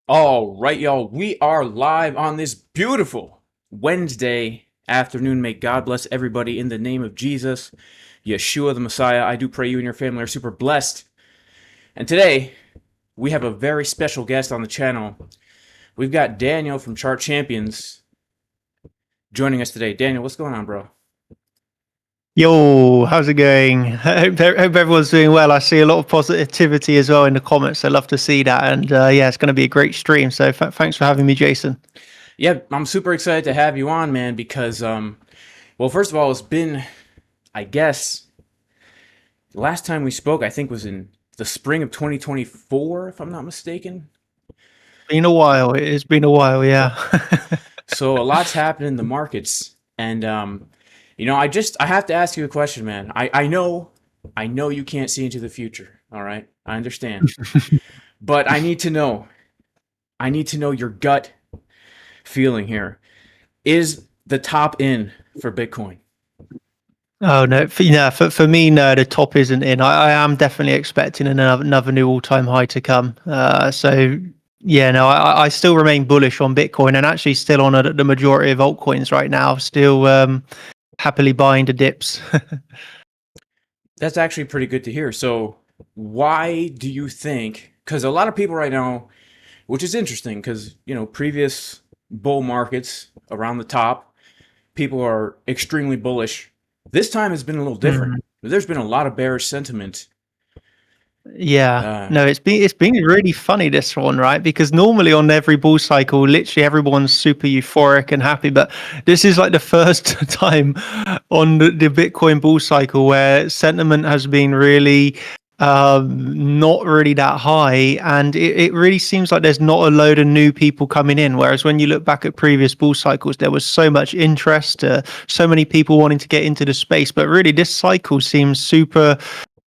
All right, y'all. We are live on this beautiful Wednesday afternoon. May God bless everybody in the name of Jesus, Yeshua the Messiah. I do pray you and your family are super blessed. And today, we have a very special guest on the channel. We've got Daniel from Chart Champions joining us today. Daniel, what's going on, bro? Yo, how's it going? Hope everyone's doing well. I see a lot of positivity as well in the comments. I love to see that. And yeah, it's going to be a great stream. So thanks for having me, Jason. Yeah, I'm super excited to have you on, man, because, well, first of all, it's been, I guess, the last time we spoke, I think, was in the spring of 2024, if I'm not mistaken. Been a while. It's been a while, yeah. So a lot's happened in the markets, and I have to ask you a question, man. I know you can't see into the future. All right, I understand, but I need to know your gut feeling here. Is the top in for Bitcoin? Oh no, for me, no, the top isn't in. I am definitely expecting another new all-time high to come. So yeah, no, I still remain bullish on Bitcoin and actually still on the majority of altcoins right now. Still happily buying the dips. That's actually pretty good to hear. So why do you think? Because a lot of people right now, which is interesting, because previous bull markets around the top, people are extremely bullish. This time has been a little different. There's been a lot of bearish sentiment. Yeah, Uh, no, it's been really funny this one, right? Because normally on every bull cycle, literally everyone's super euphoric and happy, but this is like the first time on the Bitcoin bull cycle where sentiment has been really not really that high, and it really seems like there's not a load of new people coming in. Whereas when you look back at previous bull cycles, there was so much interest, so many people wanting to get into the space, but really this cycle seems super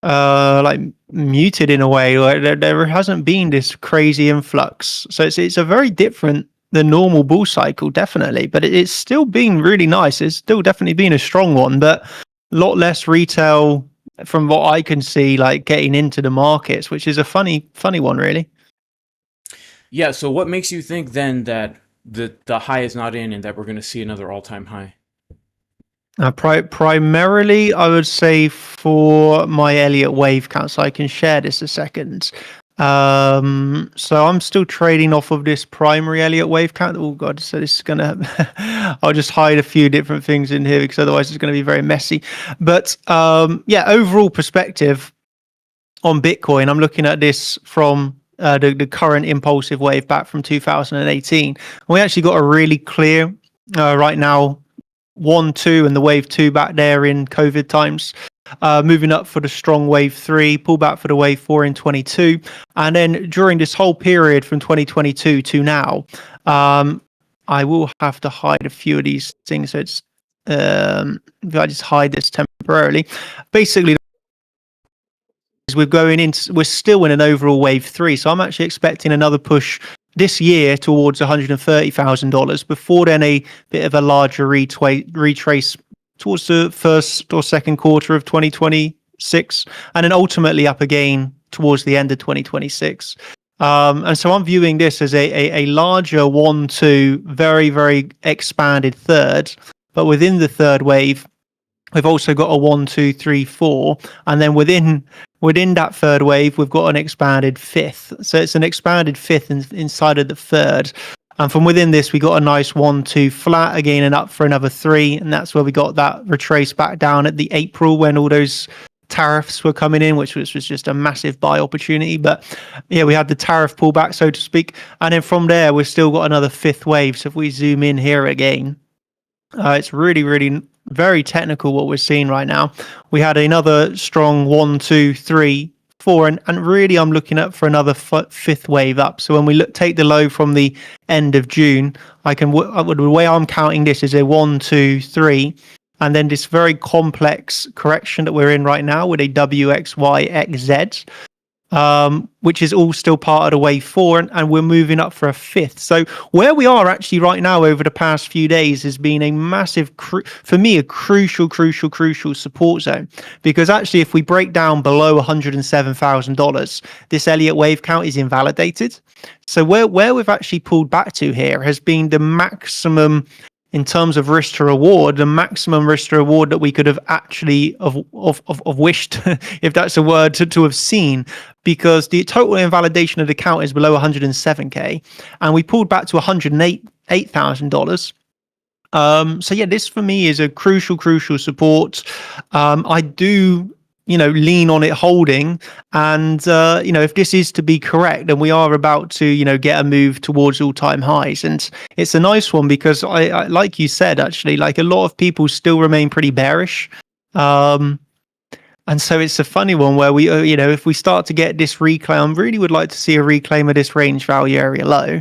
like muted in a way, where there hasn't been this crazy influx. So it's a very different than normal bull cycle, definitely, but it's still been really nice. It's still definitely been a strong one, but a lot less retail from what I can see, like getting into the markets, which is a funny one, really. yeah. So what makes you think then that the high is not in and that we're going to see another all-time high? Primarily, I would say for my Elliott wave count, so I can share this a second. So I'm still trading off of this primary Elliott wave count. Oh god, so this is gonna I'll just hide a few different things in here because otherwise it's gonna be very messy. But yeah, overall perspective on Bitcoin, I'm looking at this from the current impulsive wave back from 2018. We actually got a really clear right now 1, 2, and the wave 2 back there in COVID times. Moving up for the strong wave 3, pull back for the wave 4 in 22. And then during this whole period from 2022 to now, I will have to hide a few of these things. So it's, if I just hide this temporarily, basically, we're still in an overall wave 3. So I'm actually expecting another push this year towards $130,000 before then a bit of a larger retrace towards the first or second quarter of 2026, and then ultimately up again towards the end of 2026. And so I'm viewing this as a larger 1, 2, very, very expanded third, but within the third wave, we've also got a 1, 2, 3, 4, and then within that third wave, we've got an expanded fifth. So it's an expanded fifth inside of the third. And from within this, we got a nice 1, 2 flat again and up for another 3. And that's where we got that retrace back down at the April when all those tariffs were coming in, which was just a massive buy opportunity. But yeah, we had the tariff pullback, so to speak. And then from there, we've still got another fifth wave. So if we zoom in here again, it's really, really very technical what we're seeing right now. We had another strong 1, 2, 3, 4, and really I'm looking at for another fifth wave up. So when we take the low from the end of June, the way I'm counting this is a 1, 2, 3, and then this very complex correction that we're in right now with a WXYXZ. which is all still part of the wave four, and we're moving up for a fifth. So where we are actually right now over the past few days has been a massive, for me, a crucial support zone. Because actually, if we break down below $107,000, this Elliott wave count is invalidated. So where we've actually pulled back to here has been the maximum in terms of risk to reward, the maximum risk to reward that we could have actually of wished, if that's a word, to have seen, because the total invalidation of the count is below 107k, and we pulled back to $108,000. So yeah, this for me is a crucial support. I do lean on it holding, and if this is to be correct, then we are about to get a move towards all-time highs. And it's a nice one because I like you said, actually, like a lot of people still remain pretty bearish, and so it's a funny one where we if we start to get this reclaim, I really would like to see a reclaim of this range value area low.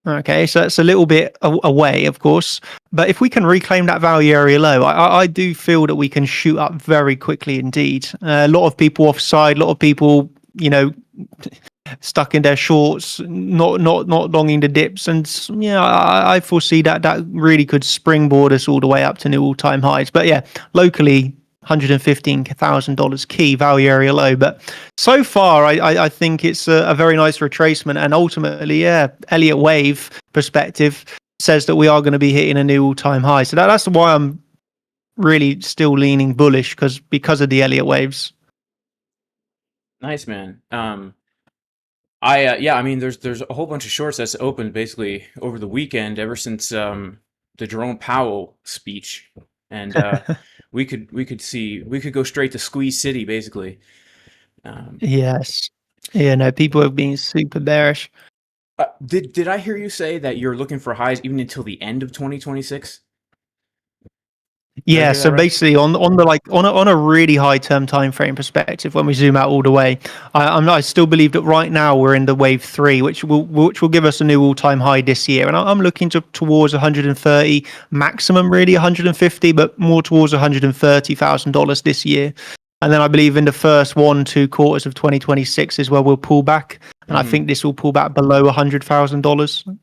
Okay, so it's a little bit away, of course, but if we can reclaim that value area low, I do feel that we can shoot up very quickly indeed. A lot of people offside, a lot of people, stuck in their shorts, not longing the dips, and yeah, I foresee that really could springboard us all the way up to new all-time highs. But yeah, locally, $115,000 key value area low, but so far I think it's a very nice retracement, and ultimately, yeah, Elliott wave perspective says that we are going to be hitting a new all-time high. So that's why I'm really still leaning bullish, because of the Elliott waves. Nice, man. I mean, there's a whole bunch of shorts that's opened basically over the weekend ever since the Jerome Powell speech, and we could go straight to Squeeze City basically. Yes, yeah, no, people have been super bearish. Did I hear you say that you're looking for highs even until the end of 2026? Yeah, so basically on a really high term time frame perspective, when we zoom out all the way, I still believe that right now we're in the wave three, which will give us a new all time high this year, and I'm looking towards 130, maximum really 150, but more towards $130,000 this year. And then I believe in the first 1-2 quarters of 2026 is where we'll pull back, and I think this will pull back below $100,000.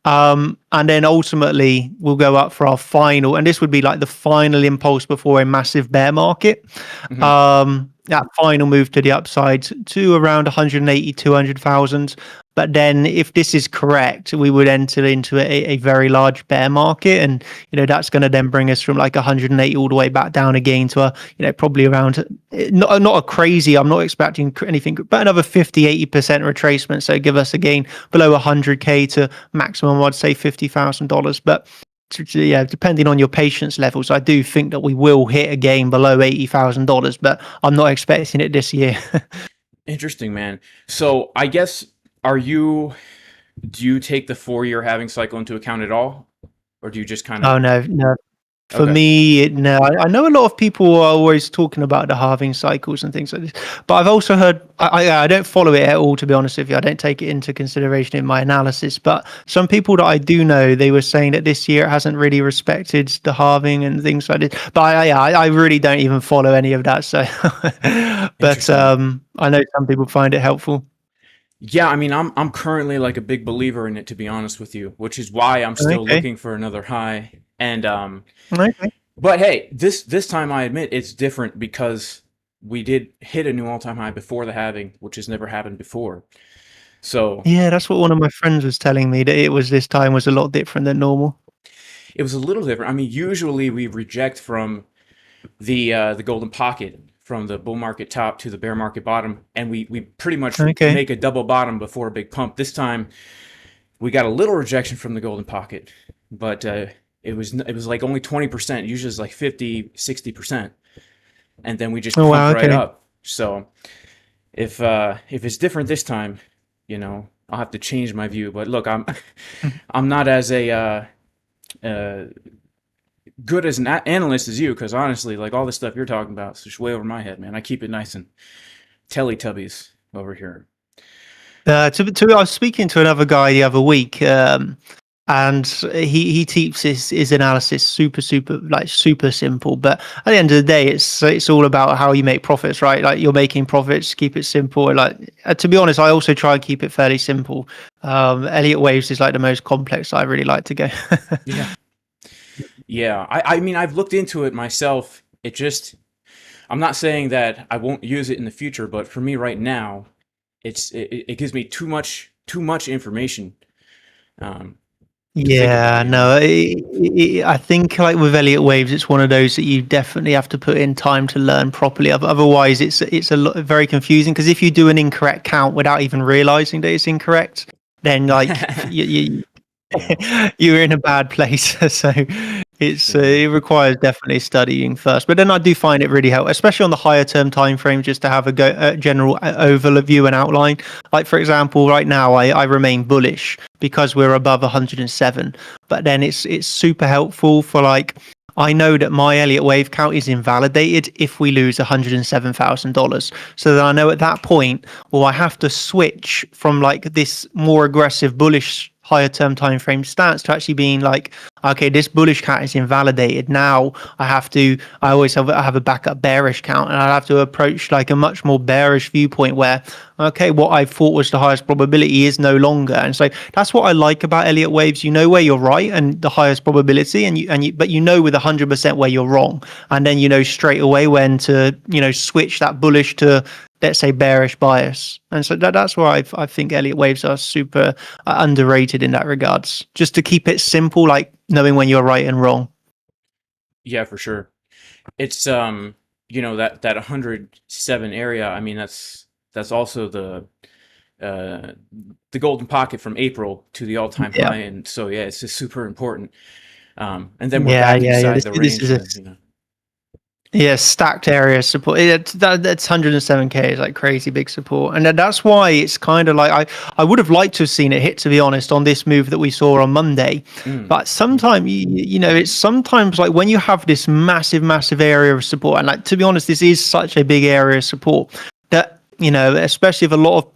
And then ultimately we'll go up for our final, and this would be like the final impulse before a massive bear market. That final move to the upside to around 180, 200,000. But then if this is correct, we would enter into a very large bear market, and that's going to then bring us from like 180 all the way back down again to probably around not a crazy, I'm not expecting anything, but another 50-80% retracement, so give us again below 100k to maximum I'd say $50,000. But yeah, depending on your patience levels, I do think that we will hit again below $80,000, but I'm not expecting it this year. Interesting, man. So I guess, do you take the 4-year halving cycle into account at all? Or do you just kind of... Oh, no. For me, no. I know a lot of people are always talking about the halving cycles and things like this, but I've also heard, I don't follow it at all, to be honest with you. I don't take it into consideration in my analysis, but some people that I do know, they were saying that this year it hasn't really respected the halving and things like this. But I really don't even follow any of that. So, but I know some people find it helpful. Yeah, I mean, I'm currently like a big believer in it, to be honest with you, which is why I'm still looking for another high. And but hey, this time I admit it's different because we did hit a new all-time high before the halving, which has never happened before. So yeah, that's what one of my friends was telling me, that it was this time was a lot different than normal. It was a little different. I mean, usually we reject from the golden pocket, from the bull market top to the bear market bottom, and we pretty much make a double bottom before a big pump. This time we got a little rejection from the golden pocket, but it was like only 20%. Usually it's like 50-60%, and then we just pump right up. So if it's different this time, I'll have to change my view. But look, I'm not as good as an analyst as you, because honestly, like all the stuff you're talking about is just way over my head, man. I keep it nice and Teletubbies over here. I was speaking to another guy the other week, and he keeps his analysis super simple. But at the end of the day, it's all about how you make profits, right? Like, you're making profits, keep it simple. Like, to be honest, I also try and keep it fairly simple. Elliott waves is like the most complex I really like to go. Yeah. Yeah. I mean, I've looked into it myself. I'm not saying that I won't use it in the future, but for me right now, it gives me too much information to think about, Yeah, no, I think like with Elliott waves, it's one of those that you definitely have to put in time to learn properly. Otherwise, it's a lot, very confusing, because if you do an incorrect count without even realizing that it's incorrect, then like Yeah. you're in a bad place. So Yeah. it requires definitely studying first. But then I do find it really helpful, especially on the higher term time frame, just to have a general overview and outline. Like, for example, right now I remain bullish because we're above 107. But then it's super helpful for, like, I know that my Elliott wave count is invalidated if we lose $107,000. So then I know at that point, well, I have to switch from like this more aggressive bullish higher term time frame stance to actually being like, okay, this bullish count is invalidated. Now I always have a backup bearish count, and I have to approach like a much more bearish viewpoint where, okay, what I thought was the highest probability is no longer. And so that's what I like about Elliott waves. You know where you're right and the highest probability, but you know with 100% where you're wrong, and then you know straight away when to switch that bullish to, let's say, bearish bias. And so that's why I think Elliott waves are super underrated in that regards. Just to keep it simple, like knowing when you're right and wrong. Yeah, for sure. It's that 107 area. I mean, that's also uh the golden pocket from April to the all-time Yeah. high, and so yeah, it's just super important. And then we're Yeah, back yeah, yeah. inside This, the this range, is a and stacked area support. That's 107k is like crazy big support, and that's why it's kind of like I would have liked to have seen it hit, to be honest, on this move that we saw on Monday. mm, But sometimes it's sometimes like when you have this massive area of support, and like, to be honest, this is such a big area of support that, especially if a lot of,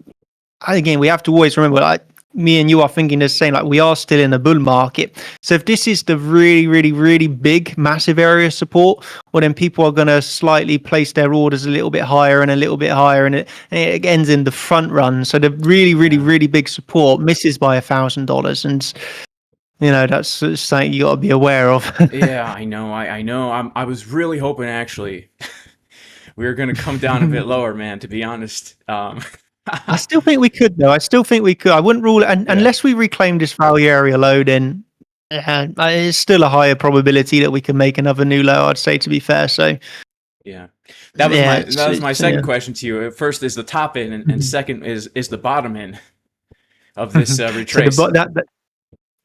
again, we have to always remember, like, me and you are thinking the same, like, we are still in a bull market. So if this is the really big massive area of support, well, then people are going to slightly place their orders a little bit higher and a little bit higher, and it ends in the front run. So the yeah, really big support misses by $1,000, and that's something you got to be aware of. yeah. I know, I know. I was really hoping actually we were gonna come down a bit lower, man. To be honest, I still think we could, though. I still think we could. I wouldn't rule it, yeah, unless we reclaim this value area low. Then it's still a higher probability that we can make another new low, I'd say, to be fair. So yeah. yeah, That was my yeah. second question to you. First is the top end, and second is the bottom end of this So retrace.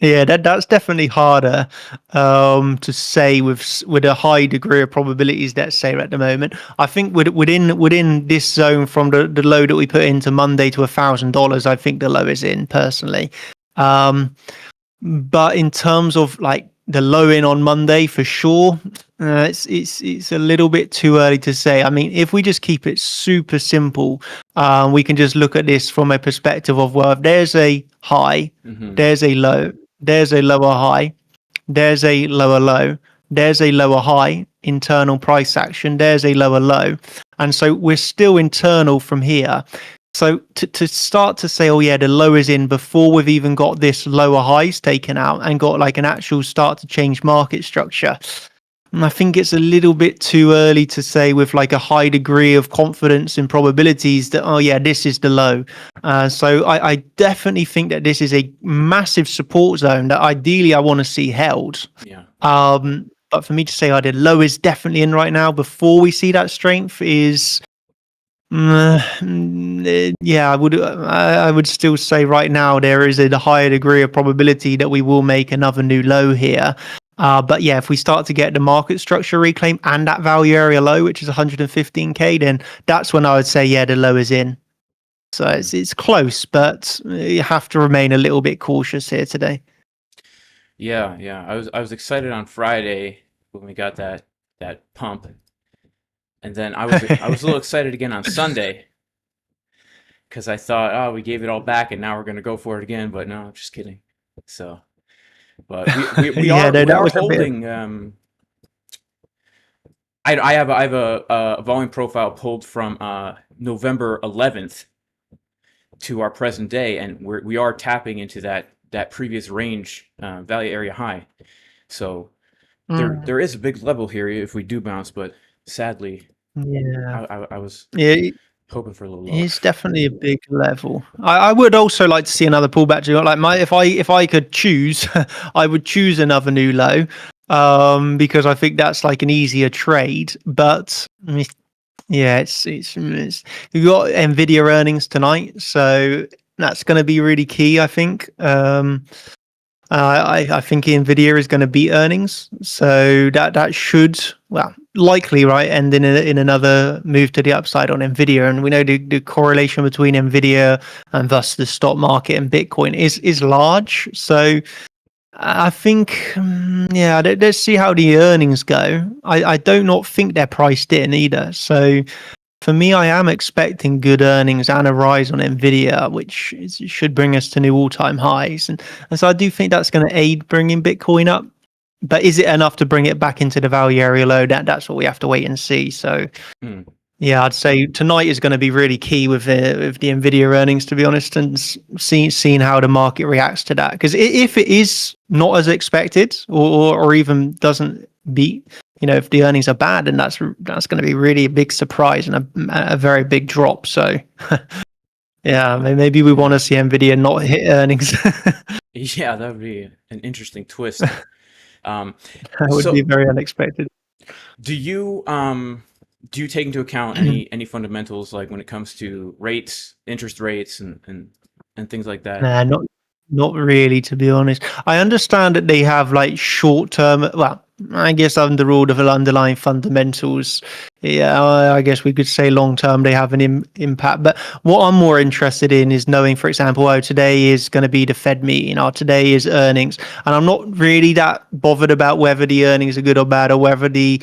that's definitely harder to say with a high degree of probabilities, let's say, at the moment. I think within this zone from the low that we put into Monday to $1,000, I think the low is in, personally. But in terms of like the low in on Monday, for sure, it's a little bit too early to say. I mean, if we just keep it super simple, we can just look at this from a perspective of, well, if there's a high, Hmm. there's a low, there's a lower high, there's a lower low, there's a lower high, internal price action, there's a lower low. And so we're still internal from here. So to start to say, oh yeah, the low is in before we've even got this lower highs taken out and got like an actual start to change market structure, and I think it's a little bit too early to say with like a high degree of confidence and probabilities that, oh yeah, this is the low. So I definitely think that this is a massive support zone that ideally I want to see held. Yeah. But for me to say, the low is definitely in right now before we see that strength is, yeah, I would still say right now there is a higher degree of probability that we will make another new low here. But yeah, if we start to get the market structure reclaim and that value area low, which is 115k, then that's when I would say, yeah, the low is in. So it's close, but you have to remain a little bit cautious here today. Yeah, yeah. I was excited on Friday when we got that pump, and then I was a little excited again on Sunday because I thought, oh, we gave it all back, and now we're gonna go for it again. But no, just kidding. So But we Yeah, are no, we that are was a bit. holding. I have a volume profile pulled from November 11th to our present day, and we are tapping into that previous range value area high. So Mm, there is a big level here if we do bounce, but sadly, yeah, I was yeah. hoping for a little lower. It's definitely a big level. I would also like to see another pullback. To like my if I could choose, I would choose another new low, because I think that's like an easier trade. But yeah, it's you got Nvidia earnings tonight, so that's going to be really key. I think. I think Nvidia is going to beat earnings, so that should, well, likely, right, end in another move to the upside on Nvidia. And we know the correlation between Nvidia and thus the stock market and Bitcoin is large. So I think, yeah, let's see how the earnings go. I do not think they're priced in either. So for me, I am expecting good earnings and a rise on Nvidia, which should bring us to new all-time highs, and so I do think that's going to aid bringing Bitcoin up. But is it enough to bring it back into the value area low? That's what we have to wait and see. So Hmm. yeah, I'd say tonight is going to be really key with the Nvidia earnings, to be honest, and seeing how the market reacts to that. Because if it is not as expected, or even doesn't beat, if the earnings are bad, then that's going to be really a big surprise and a very big drop. So yeah, maybe we want Yeah, to see Nvidia not hit earnings. yeah, that would be an interesting twist. Um, That would be so very unexpected. do you do you take into account any fundamentals like when it comes to rates, interest rates, and things like that? Nah, not really, to be honest. I understand that they have like short term. Well, I guess under all the underlying fundamentals, yeah, I guess we could say long term they have an impact. But what I'm more interested in is knowing, for example, oh, today is going to be the Fed meeting, or today is earnings, and I'm not really that bothered about whether the earnings are good or bad, or whether the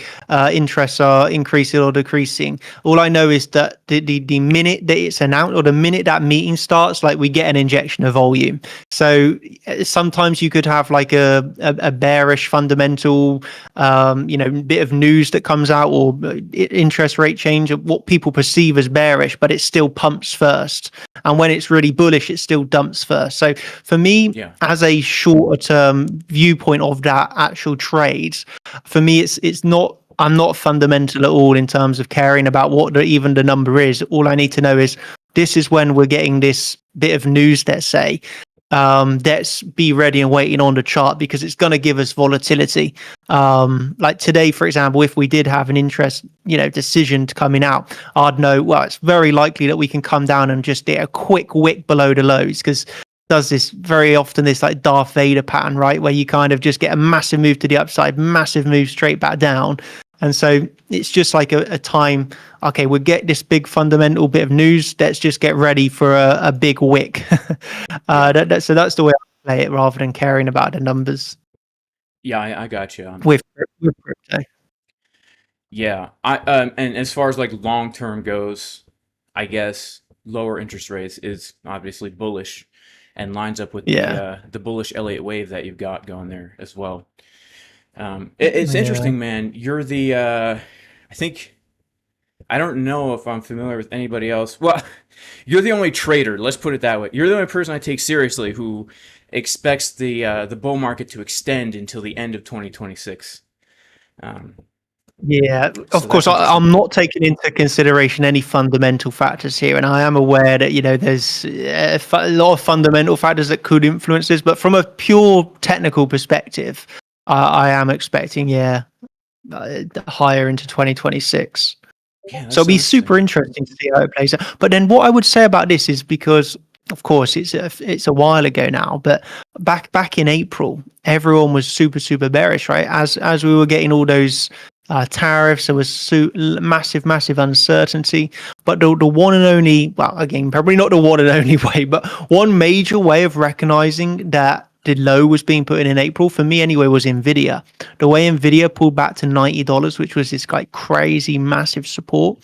interests are increasing or decreasing. All I know is that the minute that it's announced, or the minute that meeting starts, like we get an injection of volume. So sometimes you could have like a bearish fundamental, bit of news that comes out, or interest rate change, of what people perceive as bearish, but it still pumps first. And when it's really bullish, it still dumps first. So for me, Yeah, as a shorter term viewpoint of that actual trade, for me, it's not. I'm not fundamental at all in terms of caring about what even the number is. All I need to know is this is when we're getting this bit of news, let's say. Let's be ready and waiting on the chart, because it's going to give us volatility. Like today, for example, if we did have an interest, decision coming out, I'd know, well, it's very likely that we can come down and just get a quick wick below the lows, because does this very often, this like Darth Vader pattern, right, where you kind of just get a massive move to the upside, massive move straight back down. And so it's just like a time, okay, we'll get this big fundamental bit of news. Let's just get ready for a big wick. yeah, So that's the way I play it, rather than caring about the numbers yeah. I got you. with crypto. Yeah, and as far as like long term goes, I guess lower interest rates is obviously bullish, and lines up with Yeah. the bullish Elliott wave that you've got going there as well. It's Yeah. interesting, man. You're the I think I don't know if I'm familiar with anybody else. Well, you're the only trader. Let's put it that way. You're the only person I take seriously who expects the bull market to extend until the end of 2026. Um, Yeah, so of course, that's interesting. I'm not taking into consideration any fundamental factors here, and I am aware that there's a lot of fundamental factors that could influence this. But from a pure technical perspective, I am expecting, higher into 2026. Yeah, So that's it'll so be interesting. super interesting to see how it plays out. But then what I would say about this is, because of course it's a while ago now, but back in April, everyone was super bearish, right? As we were getting all those tariffs, there was massive uncertainty. But the one and only, well, again, probably not the one and only way, but one major way of recognizing that the low was being put in April, for me anyway, was Nvidia. The way Nvidia pulled back to $90, which was this like crazy massive support,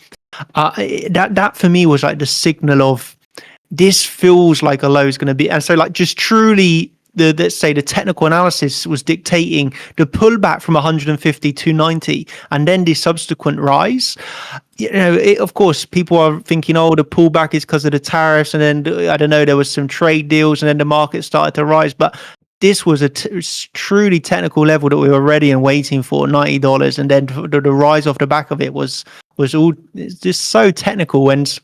that for me was like the signal of, this feels like a low is going to be. And so like just truly let's say the technical analysis was dictating the pullback from 150 to 90 and then the subsequent rise. Of course, people are thinking, oh, the pullback is because of the tariffs, and then I don't know, there was some trade deals, and then the market started to rise. But this was a truly technical level that we were ready and waiting for, $90, and then the rise off the back of it was all just so technical. And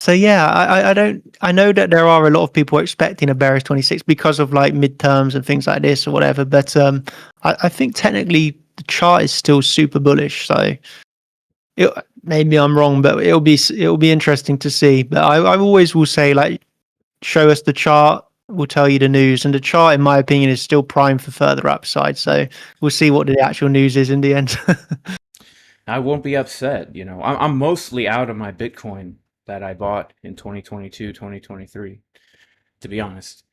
so yeah, I know that there are a lot of people expecting a bearish 26 because of like midterms and things like this or whatever. But I think technically the chart is still super bullish. So maybe I'm wrong, but it'll be interesting to see. But I always will say, like, show us the chart, we'll tell you the news, and the chart, in my opinion, is still primed for further upside. So we'll see what the actual news is in the end. I won't be upset. I'm mostly out of my Bitcoin that I bought in 2022, 2023, to be honest.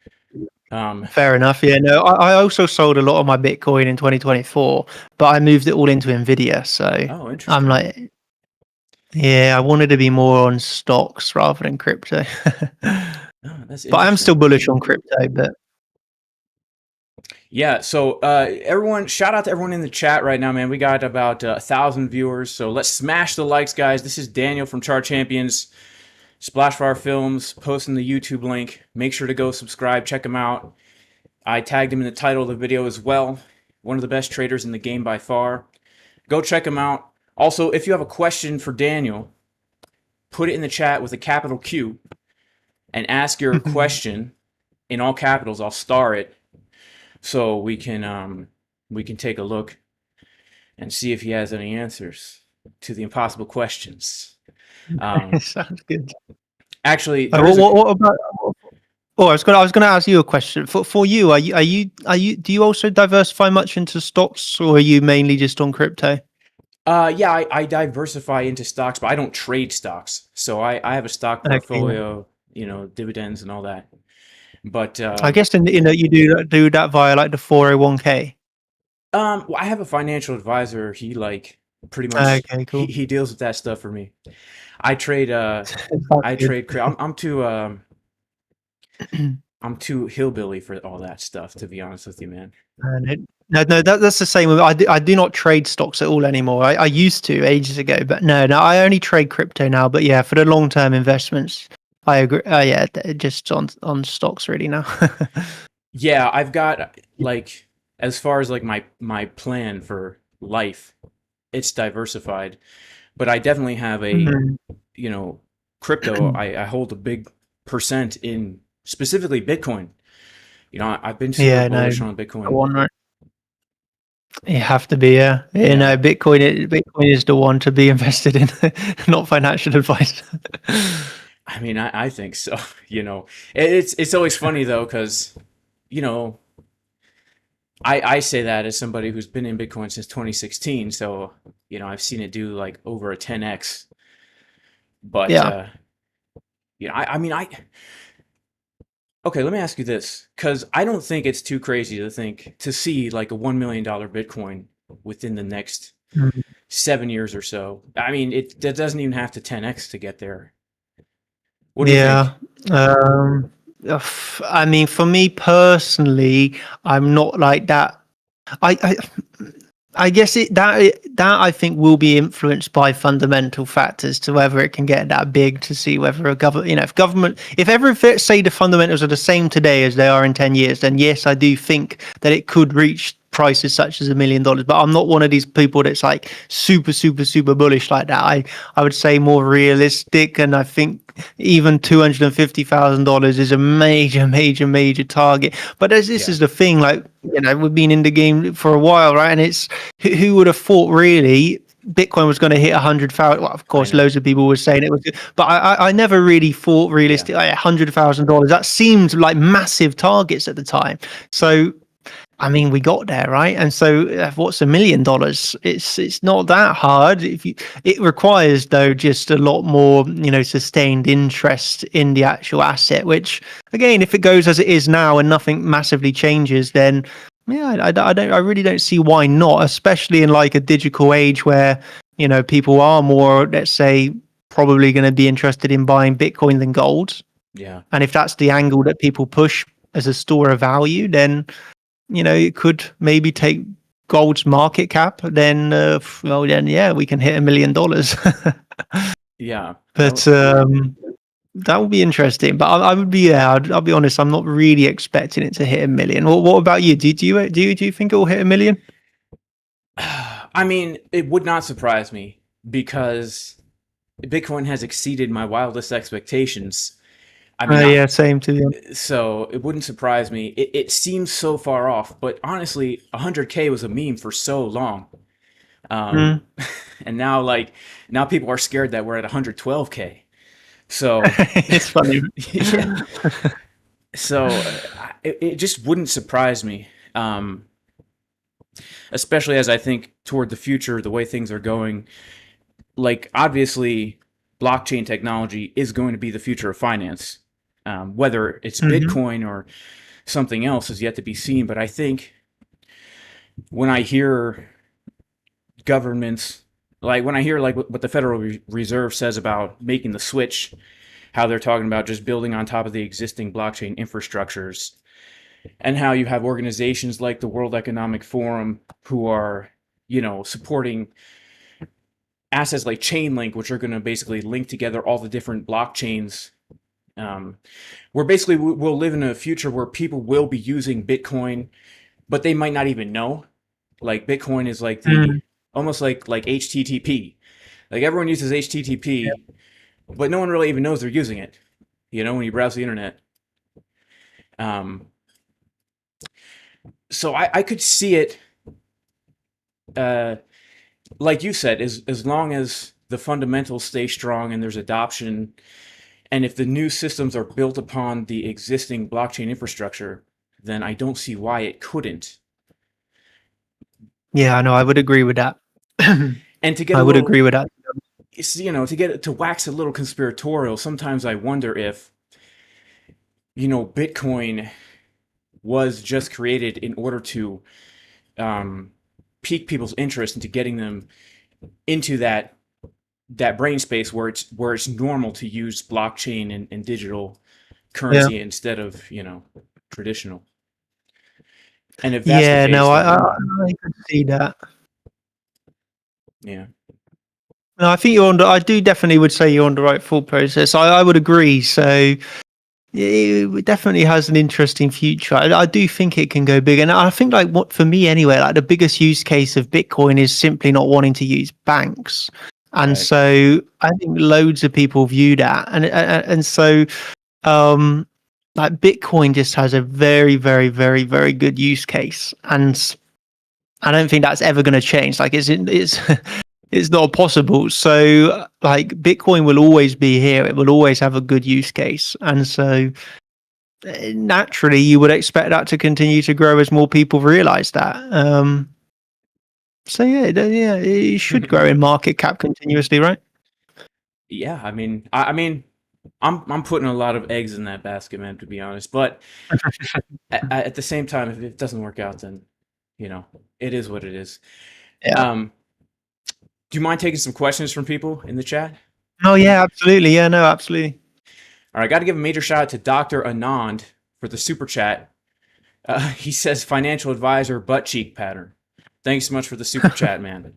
Fair enough. Yeah, no, I also sold a lot of my Bitcoin in 2024, but I moved it all into Nvidia. So interesting. I'm like, yeah, I wanted to be more on stocks rather than crypto. That's but I'm still bullish on crypto. But yeah, so everyone, shout out to everyone in the chat right now, man. We got about 1,000 viewers, so let's smash the likes, guys. This is Daniel from Chart Champions, Splashfire Films, posting the YouTube link. Make sure to go subscribe, check him out. I tagged him in the title of the video as well. One of the best traders in the game by far. Go check him out. Also, if you have a question for Daniel, put it in the chat with a capital Q and ask your question in all capitals. I'll star it so we can take a look and see if he has any answers to the impossible questions. Sounds good. Actually, what about? Oh, I was going to ask you a question. For you, are you do you also diversify much into stocks, or are you mainly just on crypto? Yeah, I diversify into stocks, but I don't trade stocks. So I have a stock portfolio, dividends and all that. But I guess you do that via like the 401k. Well, I have a financial advisor. He pretty much okay, cool. he deals with that stuff for me. I trade trade. I'm too I'm too hillbilly for all that stuff, to be honest with you, man. No, that's the same. I do not trade stocks at all anymore. I used to ages ago, but no, I only trade crypto now. But yeah, for the long term investments, I agree. Yeah, just on stocks really now. Yeah, I've got as far as my plan for life, it's diversified, but I definitely have a crypto. I hold a big percent in specifically Bitcoin. I've been super bullish on Bitcoin. Right? You have to be, yeah. No, Bitcoin is the one to be invested in, not financial advice. I mean, I think so. It's always funny though, because I say that as somebody who's been in Bitcoin since 2016, so I've seen it do like over a 10x. But okay, let me ask you this, because I don't think it's too crazy to see like a $1 million Bitcoin within the next 7 years or so. I mean, it doesn't even have to 10x to get there. What do you think? I mean, for me personally, I'm not like that. I guess that I think will be influenced by fundamental factors to whether it can get that big, to see whether a government, if say the fundamentals are the same today as they are in 10 years, then yes, I do think that it could reach prices such as $1 million. But I'm not one of these people that's like super, super, super bullish like that. I would say more realistic, and I think even $250,000 is a major, major, major target. But this is the thing, like, we've been in the game for a while, right? And it's who would have thought really Bitcoin was going to hit 100,000. Well, of course, loads of people were saying it was, but I never really thought realistic. Like $100,000. That seemed like massive targets at the time. So, I mean, we got there, right? And so, what's $1 million? It's not that hard. It requires though just a lot more, sustained interest in the actual asset. Which, again, if it goes as it is now and nothing massively changes, then I really don't see why not. Especially in like a digital age where people are more, let's say, probably going to be interested in buying Bitcoin than gold. Yeah. And if that's the angle that people push, as a store of value, then it could maybe take gold's market cap. Then yeah, we can hit $1 million. Yeah, But that would be interesting. But I would be I'll be honest. I'm not really expecting it to hit 1 million. What about you? Do you think it will hit 1 million? I mean, it would not surprise me because Bitcoin has exceeded my wildest expectations. I mean, Yeah, same to you. so it wouldn't surprise me. It seems so far off, but honestly, 100K was a meme for so long. And now people are scared that we're at 112K. So It's funny. yeah. So it just wouldn't surprise me, especially as I think toward the future, the way things are going. Like, obviously, blockchain technology is going to be the future of finance. Whether it's Bitcoin or something else is yet to be seen. But I think when I hear governments, like when I hear like what the Federal Reserve says about making the switch, how they're talking about just building on top of the existing blockchain infrastructures, and how you have organizations like the World Economic Forum who are, supporting assets like Chainlink, which are going to basically link together all the different blockchains. Where basically we'll live in a future where people will be using Bitcoin, but they might not even know. Like, Bitcoin is like almost like HTTP. Like, everyone uses HTTP, but no one really even knows they're using it. When you browse the internet. So I could see it, like you said, as long as the fundamentals stay strong and there's adoption, and if the new systems are built upon the existing blockchain infrastructure, then I don't see why it couldn't. Yeah, I know. I would agree with that. And to get agree with that. To wax a little conspiratorial, sometimes I wonder if, Bitcoin was just created in order to pique people's interest into getting them into that brain space where it's normal to use blockchain and digital currency instead of traditional. And if that's the case, I could see that. Yeah. No, I think I do definitely would say you're on the right thought process. I would agree. So it definitely has an interesting future. I do think it can go big, and I think for me anyway, like the biggest use case of Bitcoin is simply not wanting to use banks. And so I think loads of people view that, and so like Bitcoin just has a very, very, very, very good use case, and I don't think that's ever going to change. Like it's it's not possible. So like Bitcoin will always be here. It will always have a good use case, and so naturally you would expect that to continue to grow as more people realize that. So yeah, it should grow in market cap continuously, right? Yeah, I mean, I'm putting a lot of eggs in that basket, man, to be honest. But at the same time, if it doesn't work out, then it is what it is. Yeah. Do you mind taking some questions from people in the chat? Oh yeah, absolutely. Yeah, no, absolutely. All right, got to give a major shout out to Dr. Anand for the super chat. He says financial advisor butt cheek pattern. Thanks so much for the super chat, man.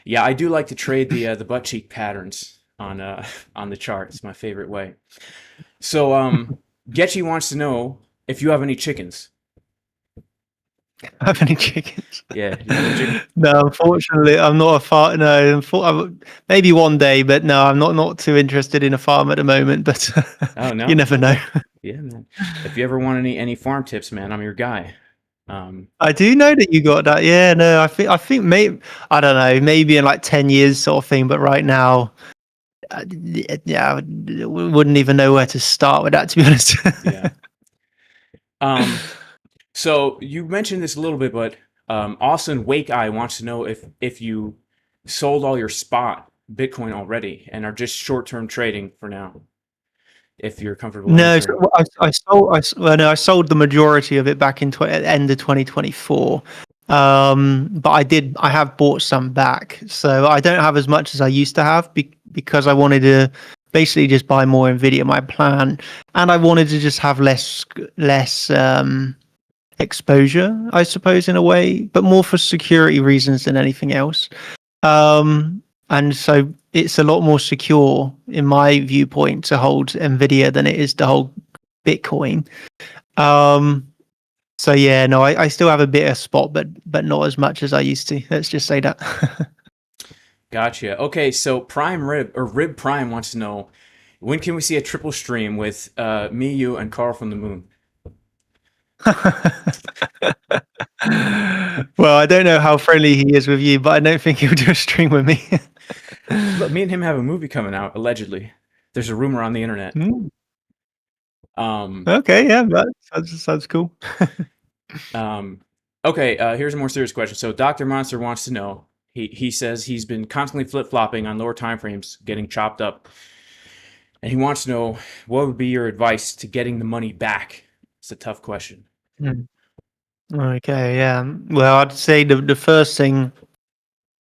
Yeah, I do like to trade the butt cheek patterns on the chart. It's my favorite way. So Getchy wants to know if you have any chickens. Have any chickens? Yeah. Do you have any chickens? No, unfortunately, I'm not a farm. No, maybe one day, but no, I'm not too interested in a farm at the moment. But oh no, you never know. Yeah, man. If you ever want any farm tips, man, I'm your guy. I do know that you got that. Yeah, no, I think maybe I don't know, maybe in like 10 years sort of thing. But right now, yeah, we wouldn't even know where to start with that, to be honest. Yeah. So you mentioned this a little bit, but Austin Wake Eye wants to know if you sold all your spot Bitcoin already and are just short-term trading for now. If you're comfortable. No, so I sold the majority of it back in end of 2024. But I have bought some back. So I don't have as much as I used to have because I wanted to basically just buy more Nvidia, my plan, and I wanted to just have less exposure, I suppose, in a way, but more for security reasons than anything else. And so it's a lot more secure in my viewpoint to hold Nvidia than it is to hold Bitcoin. So yeah, no, I still have a bit of spot, but not as much as I used to. Let's just say that. Gotcha. Okay, so Prime Rib or Rib Prime wants to know, when can we see a triple stream with me, you, and Carl from the Moon? Well, I don't know how friendly he is with you, but I don't think he'll do a stream with me. Look, me and him have a movie coming out, allegedly. There's a rumor on the internet. Okay, yeah, that sounds cool. Okay, here's a more serious question. So Dr. Monster wants to know, he says he's been constantly flip-flopping on lower time frames, getting chopped up. And he wants to know, what would be your advice to getting the money back? It's a tough question. Okay, yeah. Well, I'd say the first thing.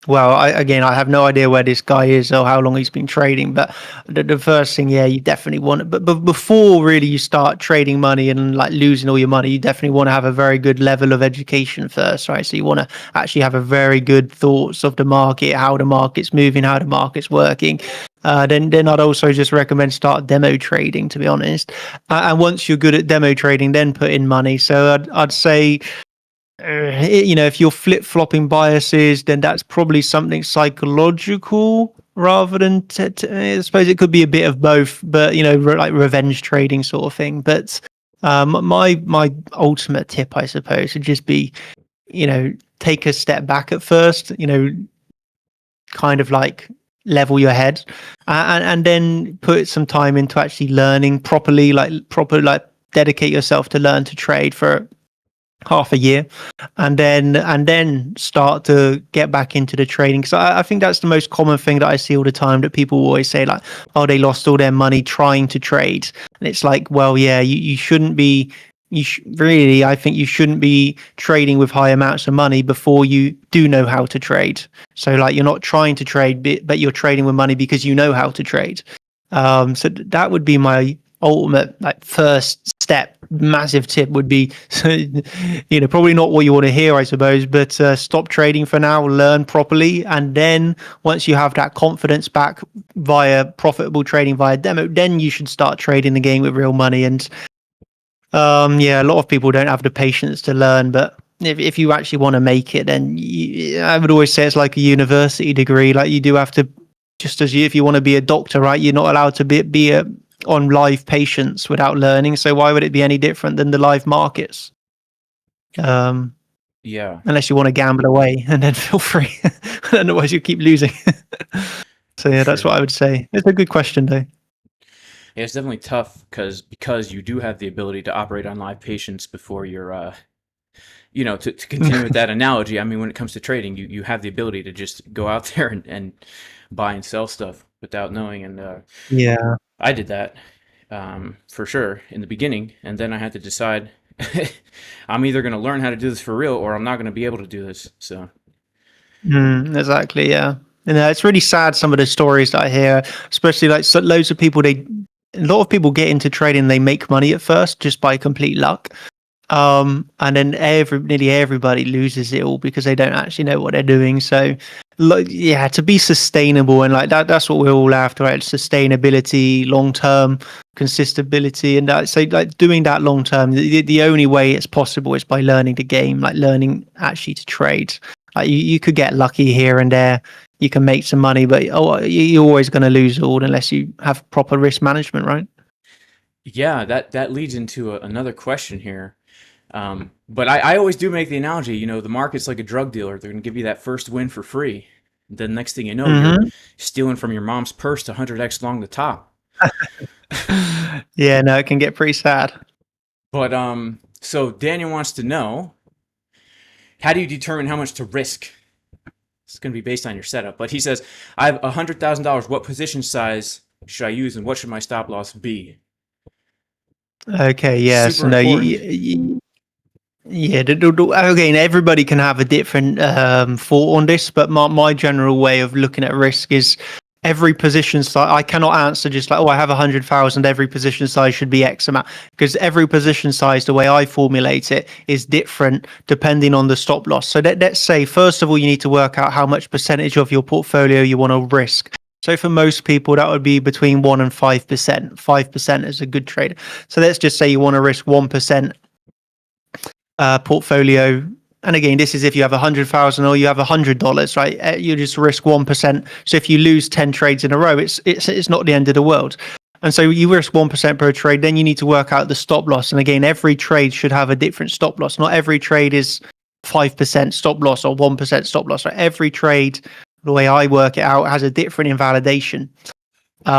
Well, I have no idea where this guy is or how long he's been trading, but the first thing, yeah, you definitely want it. But before really you start trading money and like losing all your money, you definitely want to have a very good level of education first, right? So you want to actually have a very good thoughts of the market, how the market's moving, how the market's working. Then I'd also just recommend start demo trading, to be honest. And once you're good at demo trading, then put in money. So I'd say, if you're flip-flopping biases, then that's probably something psychological rather than I suppose it could be a bit of both, but like revenge trading sort of thing. But my ultimate tip, I suppose, would just be, take a step back at first, kind of like level your head, and then put some time into actually learning properly, like dedicate yourself to learn to trade for half a year, and then start to get back into the trading, because I think that's the most common thing that I see all the time, that people always say like, oh, they lost all their money trying to trade. And it's like, well, yeah, you shouldn't be, really, I think you shouldn't be trading with high amounts of money before you do know how to trade. So like, you're not trying to trade, but you're trading with money because you know how to trade. So that would be my ultimate, like, first step. Massive tip would be, probably not what you want to hear, I suppose, but stop trading for now, learn properly, and then once you have that confidence back via profitable trading via demo, then you should start trading the game with real money. And a lot of people don't have the patience to learn, but if you actually want to make it, then I would always say it's like a university degree. Like, you do have to, just as if you want to be a doctor, right? You're not allowed to be on live patients without learning. So why would it be any different than the live markets? Yeah. Unless you want to gamble away, and then feel free. Otherwise, you keep losing. So yeah, that's what I would say. It's a good question, though. Yeah, it's definitely tough because you do have the ability to operate on live patients before you're, to continue with that analogy. I mean, when it comes to trading, you have the ability to just go out there and buy and sell stuff without knowing. And yeah, I did that for sure in the beginning, and then I had to decide I'm either going to learn how to do this for real, or I'm not going to be able to do this. So exactly, yeah. And it's really sad, some of the stories that I hear, especially like loads of people. A lot of people get into trading, they make money at first just by complete luck. And then nearly everybody loses it all because they don't actually know what they're doing. So, yeah, to be sustainable, and like that's what we're all after, right? Sustainability, long-term consistability, and so like doing that long-term, the only way it's possible is by learning the game, like learning actually to trade. Like, you could get lucky here and there, you can make some money, but you're always going to lose all unless you have proper risk management, right? yeah, that leads into another question here. But I always do make the analogy, the market's like a drug dealer. They're going to give you that first win for free. The next thing you know, you're stealing from your mom's purse to 100x along the top. Yeah, no, it can get pretty sad. But so Daniel wants to know, how do you determine how much to risk? It's going to be based on your setup. But he says, I have $100,000. What position size should I use, and what should my stop loss be? Okay, yeah. Super So no, important. yeah. Again, everybody can have a different thought on this, but my general way of looking at risk is every position size, I cannot answer just like, oh, I have 100,000, every position size should be X amount, because every position size, the way I formulate it, is different depending on the stop loss. So let's say, first of all, you need to work out how much percentage of your portfolio you want to risk. So for most people, that would be between 1% and 5%. 5% is a good trade. So let's just say you want to risk 1% portfolio. And again, this is if you have 100,000 or you have $100, right? You just risk 1%. So if you lose 10 trades in a row, it's not the end of the world. And so you risk 1% per trade. Then you need to work out the stop loss. And again, every trade should have a different stop loss. Not every trade is 5% stop loss or 1% stop loss. Right? Every trade, the way I work it out, has a different invalidation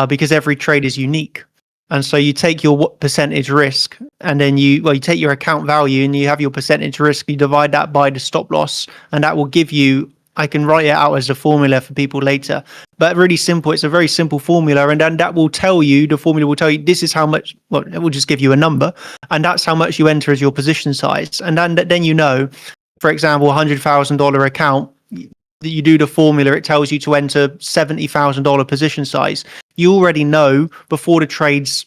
because every trade is unique. And so you take your percentage risk, and then you take your account value and you have your percentage risk, you divide that by the stop loss, and that will give you, I can write it out as a formula for people later, but really simple. It's a very simple formula. And then that will tell you, the formula will tell you this is how much, well, it will just give you a number, and that's how much you enter as your position size. And then you know, for example, $100,000 account, you do the formula, it tells you to enter $70,000 position size. You already know before the trade's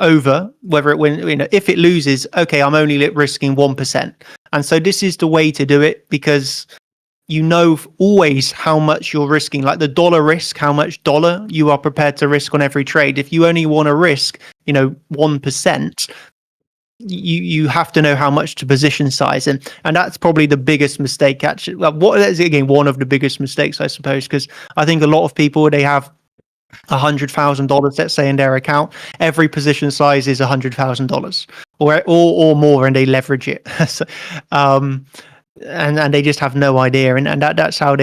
over whether it wins. You know, if it loses, okay, I'm only risking 1%. And so this is the way to do it, because you know always how much you're risking, like the dollar risk, how much dollar you are prepared to risk on every trade. If you only want to risk, 1%, you have to know how much to position size, and that's probably the biggest mistake. Actually, what is again one of the biggest mistakes, I suppose, because I think a lot of people, they have $100,000, let's say, in their account. Every position size is $100,000 or more, and they leverage it. So, and they just have no idea, and that's how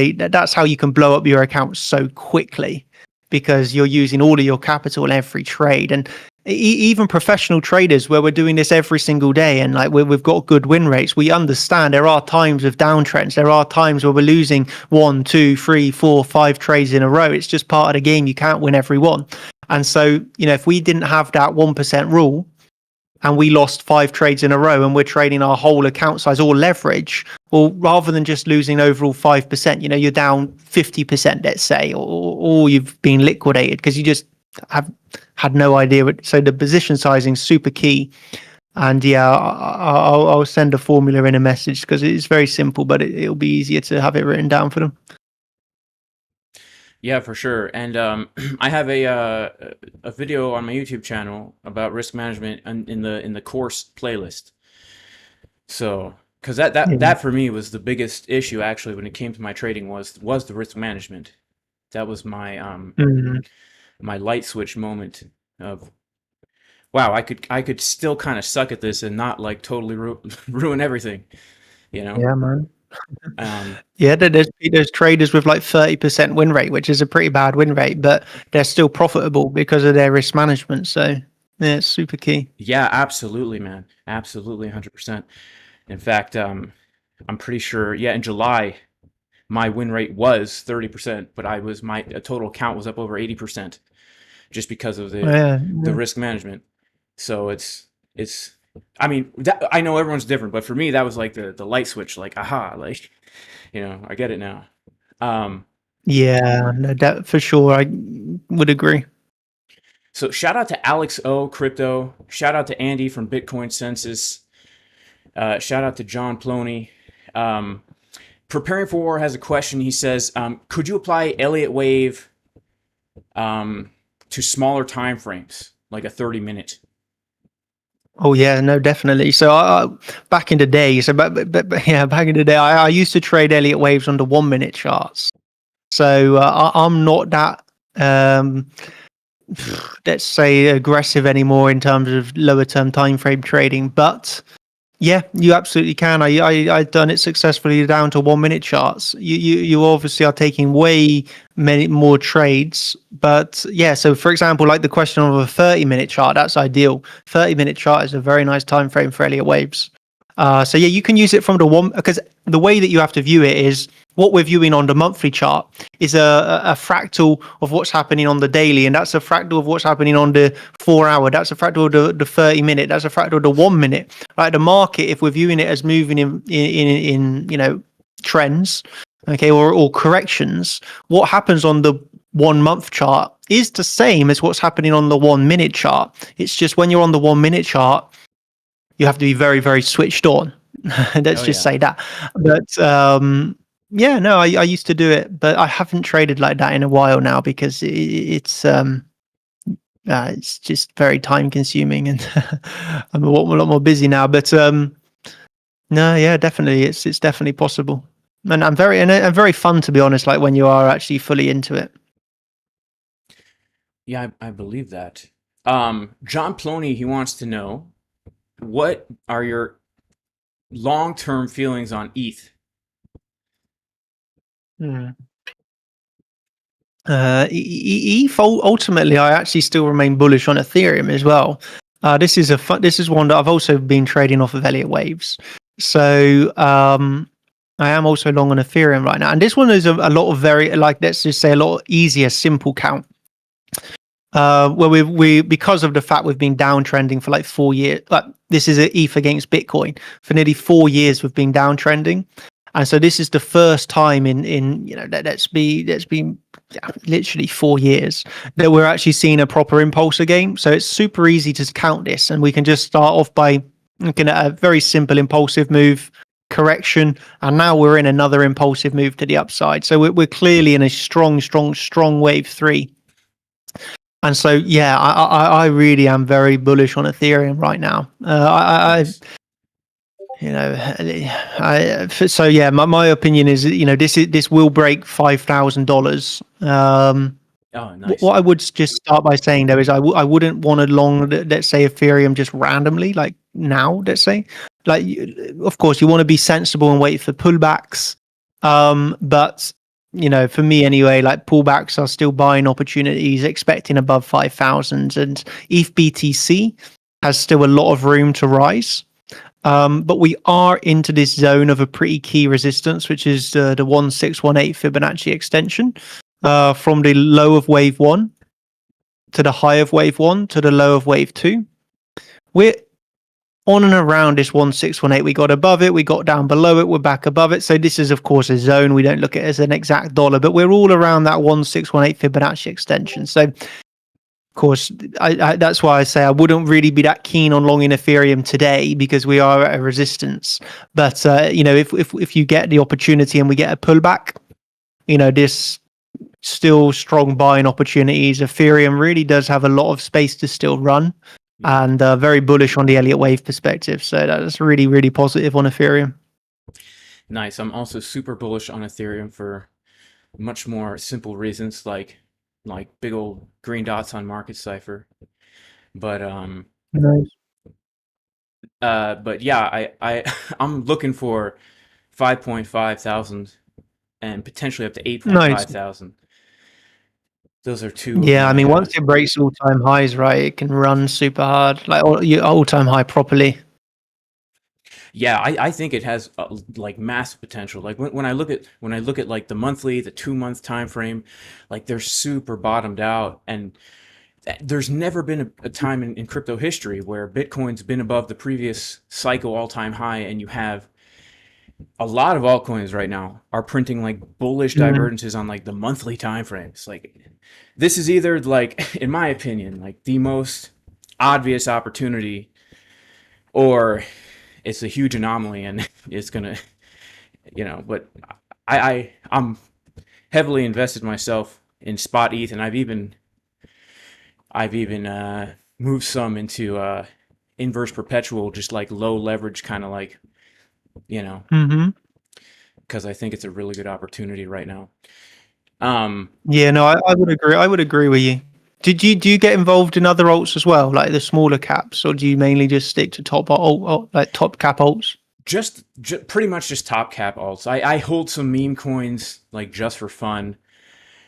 you can blow up your account so quickly, because you're using all of your capital in every trade. And even professional traders, where we're doing this every single day, and like we've got good win rates, we understand there are times of downtrends. There are times where we're losing 1, 2, 3, 4, 5 trades in a row. It's just part of the game. You can't win every one. And so, if we didn't have that 1% rule, and we lost 5 trades in a row, and we're trading our whole account size or leverage, well, rather than just losing overall 5%, you're down 50%, let's say, or you've been liquidated because you just have had no idea. So the position sizing is super key. And yeah, I'll send a formula in a message, because it's very simple, but it'll be easier to have it written down for them. Yeah, for sure. And I have a video on my YouTube channel about risk management in the course playlist. So, because that for me was the biggest issue, actually, when it came to my trading, was the risk management. That was my my light switch moment of, wow, I could still kind of suck at this and not like totally ruin everything, Yeah, man. Yeah, there's traders with like 30% win rate, which is a pretty bad win rate, but they're still profitable because of their risk management. So yeah, it's super key. Yeah, absolutely, man. Absolutely, 100%. In fact, I'm pretty sure, yeah, in July, my win rate was 30%, but my total count was up over 80%, just because of the risk management. So it's I mean, I know everyone's different, but for me, that was like the light switch, like, aha, like, I get it now. Yeah, no, that for sure, I would agree. So shout out to Alex O Crypto, shout out to Andy from Bitcoin Census, shout out to John Ploney. Preparing for War has a question. He says, could you apply Elliott Wave to smaller time frames, like a 30-minute? Oh yeah, no, definitely. So back in the day, back in the day, I used to trade Elliott Waves on the 1-minute charts. So I'm not that let's say aggressive anymore in terms of lower term time frame trading, but yeah, you absolutely can. I've done it successfully down to 1-minute charts. You obviously are taking way many more trades, but yeah. So for example, like the question of a 30-minute chart, that's ideal. 30-minute chart is a very nice time frame for Elliott Waves. So yeah, you can use it from the one, because the way that you have to view it is what we're viewing on the monthly chart is a fractal of what's happening on the daily, and that's a fractal of what's happening on the 4-hour. That's a fractal of the 30-minute. That's a fractal of the 1-minute. Like the market, if we're viewing it as moving in trends, okay, or corrections, what happens on the 1 month chart is the same as what's happening on the 1 minute chart. It's just when you're on the 1 minute chart, you have to be very, very switched on. Let's just say that. But yeah, no, I used to do it, but I haven't traded like that in a while now because it's just very time consuming, and I'm a lot more busy now. But no, yeah, definitely, it's definitely possible, and I'm very fun, to be honest. Like when you are actually fully into it. Yeah, I believe that. John Ploney, he wants to know, what are your long-term feelings on ETH? Hmm. Ultimately, I actually still remain bullish on Ethereum as well. This is one that I've also been trading off of Elliott Waves. So I am also long on Ethereum right now, and this one is a lot of very, like, let's just say, a lot easier, simple count. Where we because of the fact we've been downtrending for like 4 years. Like, this is an ETH against Bitcoin. For nearly 4 years, we've been downtrending. And so this is the first time in let's be literally 4 years that we're actually seeing a proper impulse again. So it's super easy to count this, and we can just start off by looking at a very simple impulsive move, correction, and now we're in another impulsive move to the upside. So we're clearly in a strong wave 3. And so, yeah, I really am very bullish on Ethereum right now. Nice. So yeah, my opinion is, this will break $5,000. Oh, nice. What I would just start by saying though is I wouldn't want to long, let's say, Ethereum just randomly, like now, let's say. Like, of course, you want to be sensible and wait for pullbacks. But for me anyway, like, pullbacks are still buying opportunities, expecting above 5,000, and ETH BTC has still a lot of room to rise. But we are into this zone of a pretty key resistance, which is the 1618 Fibonacci extension, from the low of wave 1 to the high of wave 1 to the low of wave 2. We're on and around this 1618. We got above it, we got down below it, we're back above it. So this is, of course, a zone. We don't look at it as an exact dollar, but we're all around that 1618 Fibonacci extension. So, of course, that's why I say I wouldn't really be that keen on longing Ethereum today, because we are at a resistance. But if you get the opportunity and we get a pullback, this still strong buying opportunities. Ethereum really does have a lot of space to still run, and very bullish on the Elliott Wave perspective. So that's really, really positive on Ethereum. Nice. I'm also super bullish on Ethereum for much more simple reasons, like big old green dots on market Cipher. But Nice. but yeah, I'm looking for 5.5 thousand and potentially up to 8.5 thousand. Those are two. Yeah, I mean, once it breaks all-time highs, right, it can run super hard, like all-time high properly. Yeah, I think it has like massive potential. Like when I look at like the monthly, the 2 month time frame, like they're super bottomed out, and there's never been a time in crypto history where Bitcoin's been above the previous cycle all-time high, and you have a lot of altcoins right now are printing like bullish divergences on like the monthly time frames. Like, this is either, like, in my opinion, like the most obvious opportunity, or it's a huge anomaly and it's gonna, but I'm heavily invested myself in spot ETH, and I've even moved some into inverse perpetual, just like low leverage, kind of like, because I think it's a really good opportunity right now. Yeah, no, I would agree. I would agree with you. Do you get involved in other alts as well, like the smaller caps, or do you mainly just stick to top cap alts? Just pretty much just top cap alts. I hold some meme coins, like, just for fun,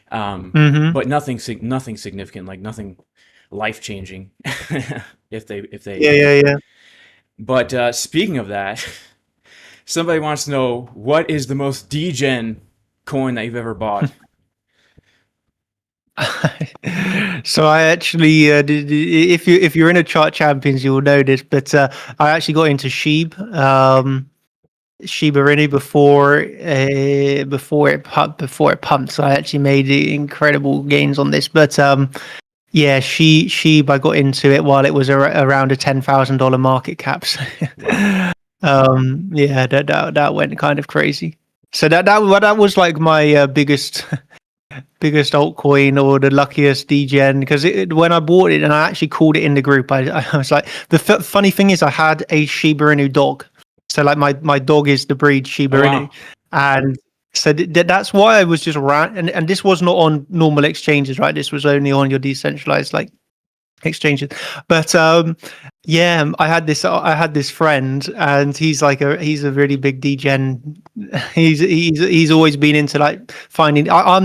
but nothing significant, like nothing life changing. if they Yeah. But speaking of that, somebody wants to know, what is the most degen coin that you've ever bought? So I actually if you're in a chart champions, you will know this, but I actually got into Sheeb. Shiba Inu before it pumped. So I actually made incredible gains on this. But yeah, I got into it while it was around a $10,000 market cap. So, Wow. yeah, that went kind of crazy. So that was like my biggest altcoin or the luckiest degen, because when I bought it and I actually called it in the group, I was like, the funny thing is I had a Shiba Inu dog. So like my dog is the breed Shiba Oh Inu, wow. and so that's why I was just around, and this was not on normal exchanges, right? This was only on your decentralized like exchanges. But yeah, I had this friend, and he's a really big degen. He's always been into like finding. I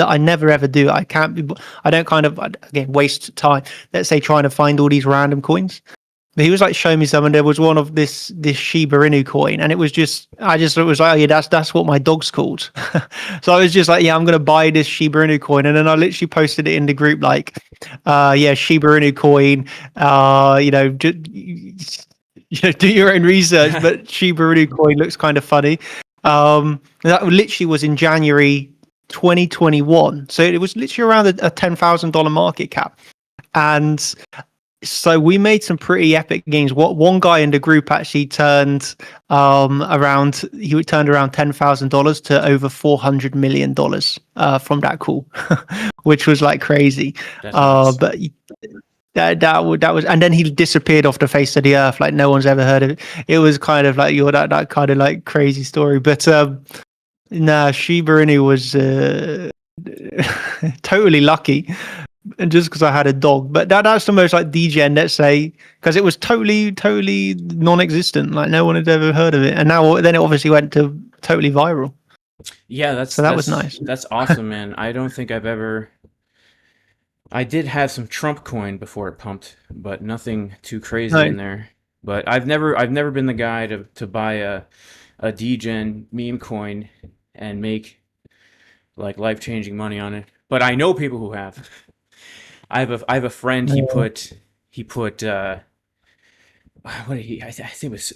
never ever do. I can't be. I don't kind of, again, waste time. Let's say trying to find all these random coins. But he was like showing me some, and there was one of this Shiba Inu coin, and it was just it was like, oh yeah, that's what my dog's called. So I was just like, yeah, I'm gonna buy this Shiba Inu coin, and then I literally posted it in the group like, yeah, Shiba Inu coin, do your own research, but Shiba Inu coin looks kind of funny. That literally was in January 2021, so it was literally around a $10,000 market cap, and so we made some pretty epic gains. What one guy in the group actually turned around $10,000 to over $400 million from that call, which was like crazy. That's nuts. But that was, and then he disappeared off the face of the earth, like no one's ever heard of it. It was kind of like that kind of like crazy story. But nah, Shiba Inu was totally lucky, and just because I had a dog. But that's the most like degen, let's say, because it was totally non-existent. Like no one had ever heard of it, and then it obviously went to totally viral. Yeah, So that was nice. that's awesome, man. I don't think I've ever. I did have some Trump coin before it pumped, but nothing too crazy No, in there. But I've never been the guy to buy a degen meme coin and make like life-changing money on it. But I know people who have. I have a friend. no. He put what did he? I think it was,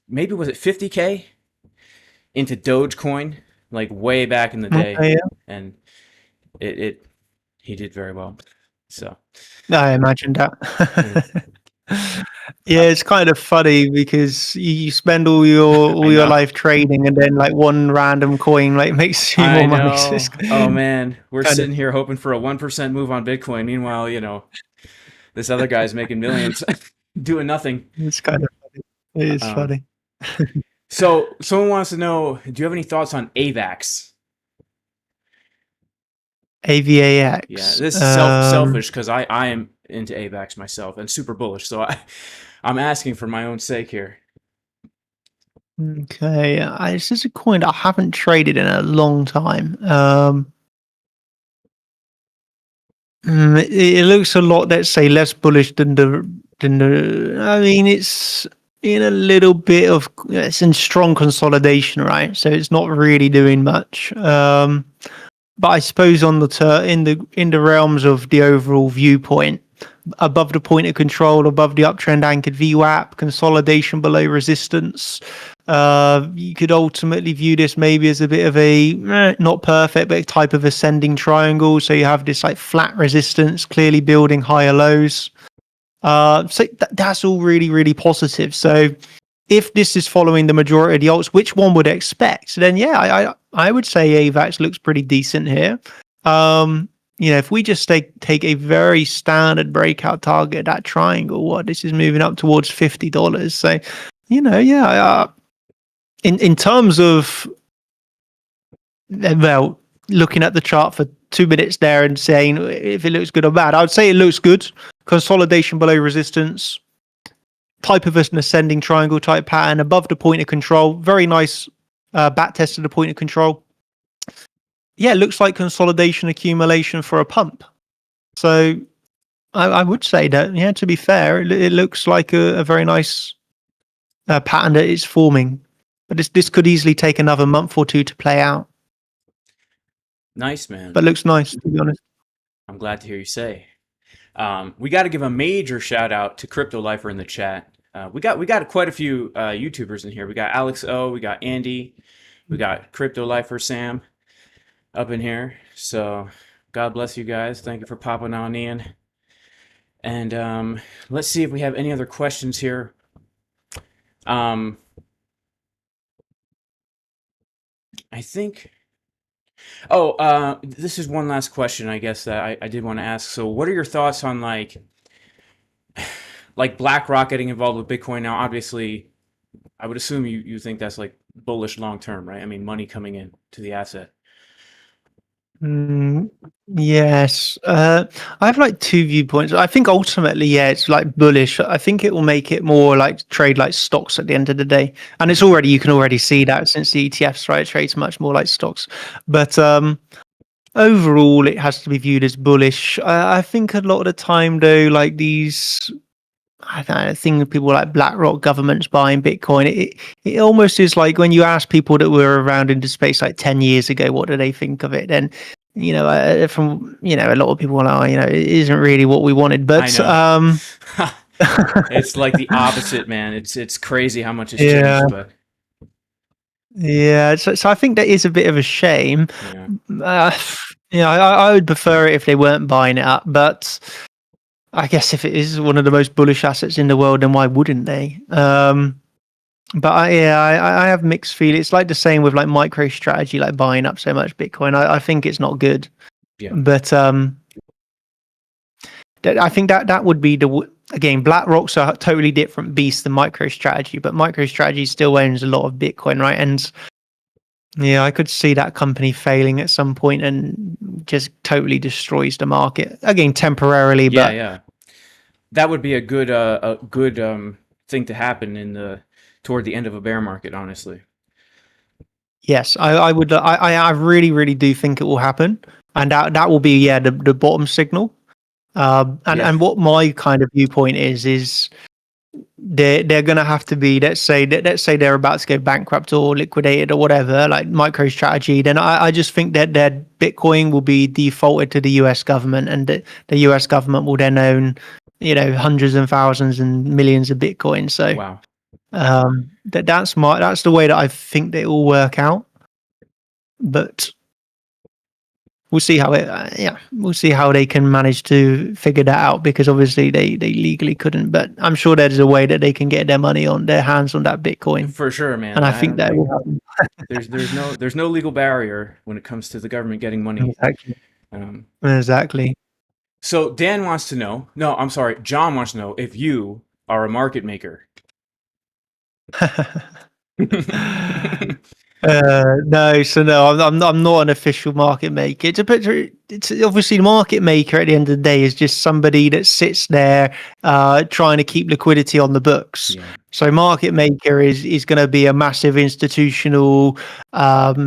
maybe was it 50K into Dogecoin like way back in the day, Okay, yeah. and it he did very well. So I imagined yeah. that. Yeah, Uh, it's kind of funny because you spend I all your know. life trading, and then like one random coin like makes you I more money. So it's know. Oh man, we're kind of sitting here hoping for a 1% move on Bitcoin. Meanwhile, this other guy's making millions doing nothing. it's kind of funny. It is Um, funny. so someone wants to know, do you have any thoughts on AVAX? Yeah, AVAX. this is selfish because I am into AVAX myself and super bullish. So I'm asking for my own sake here. Okay, this is a coin I haven't traded in a long time. It looks a lot, let's say, less bullish than the. I mean, it's in a little bit of, it's in strong consolidation, right? So it's not really doing much. But I suppose on in the realms of the overall viewpoint, above the point of control, above the uptrend anchored VWAP, consolidation below resistance. You could ultimately view this maybe as a bit of a not perfect, but a type of ascending triangle. So you have this like flat resistance, clearly building higher lows. So that's all really positive. So if this is following the majority of the alts, which one would expect? Then yeah, I would say AVAX looks pretty decent here. If we just take a very standard breakout target, that triangle, this is moving up towards $50. So, yeah, in terms of, well, looking at the chart for 2 minutes there and saying if it looks good or bad, I would say it looks good. Consolidation below resistance, type of an ascending triangle type pattern above the point of control. Very nice back test of the point of control. Yeah, it looks like consolidation accumulation for a pump. So I would say that, yeah, to be fair, it looks like a very nice pattern that is forming. But this could easily take another month or two to play out. Nice, man. But looks nice, to be honest. I'm glad to hear you say. We got to give a major shout out to Crypto Lifer in the chat. We got quite a few YouTubers in here. We got Alex O, we got Andy, we got Crypto Lifer Sam up in here. So God bless you guys. Thank you for popping on in. And let's see if we have any other questions here. I think. Oh, this is one last question, I guess that I did want to ask. So, what are your thoughts on like BlackRock getting involved with Bitcoin now? Obviously, I would assume you think that's like bullish long term, right? I mean, money coming in to the asset. Mm, yes. I have like two viewpoints. I think ultimately, yeah, it's like bullish. I think it will make it more like trade like stocks at the end of the day. And it's already, you can already see that since the ETFs, right? It trades much more like stocks. But overall, it has to be viewed as bullish. I think a lot of the time, though, like these, I don't know, think people like BlackRock governments buying Bitcoin. It almost is like when you ask people that were around in the space like 10 years ago, what do they think of it? And from a lot of people are like, it isn't really what we wanted. I But know. It's like the opposite, man. It's crazy how much has yeah, changed, but yeah. So I think that is a bit of a shame. yeah, Uh, I would prefer it if they weren't buying it up, but I guess if it is one of the most bullish assets in the world, then why wouldn't they? But I have mixed feelings. It's like the same with like MicroStrategy, like buying up so much Bitcoin. I think it's not good. yeah, But I think that would be again, BlackRock's a totally different beast than MicroStrategy, but MicroStrategy still owns a lot of Bitcoin, right? And yeah, I could see that company failing at some point and just totally destroys the market again temporarily. yeah, But yeah. That would be a good thing to happen in the toward the end of a bear market, honestly. yes, I would. I really, really do think it will happen, and that will be the bottom signal. And Yeah, and what my kind of viewpoint is they're going to have to be, let's say they're about to go bankrupt or liquidated or whatever, like MicroStrategy. Then I just think that their Bitcoin will be defaulted to the U.S. government, and the U.S. government will then own hundreds and thousands and millions of Bitcoin. So wow. that's the way that I think they all work out. But we'll see how we'll see how they can manage to figure that out, because obviously they legally couldn't, but I'm sure there's a way that they can get their hands on that Bitcoin, For sure, man. and I I think don't that think will happen. there's no legal barrier when it comes to the government getting money. Exactly. Um, Exactly. so Dan wants to know. No, I'm sorry. John wants to know if you are a market maker. No, so no, I'm not an official market maker. It's obviously the market maker at the end of the day is just somebody that sits there trying to keep liquidity on the books. Yeah. So market maker is going to be a massive institutional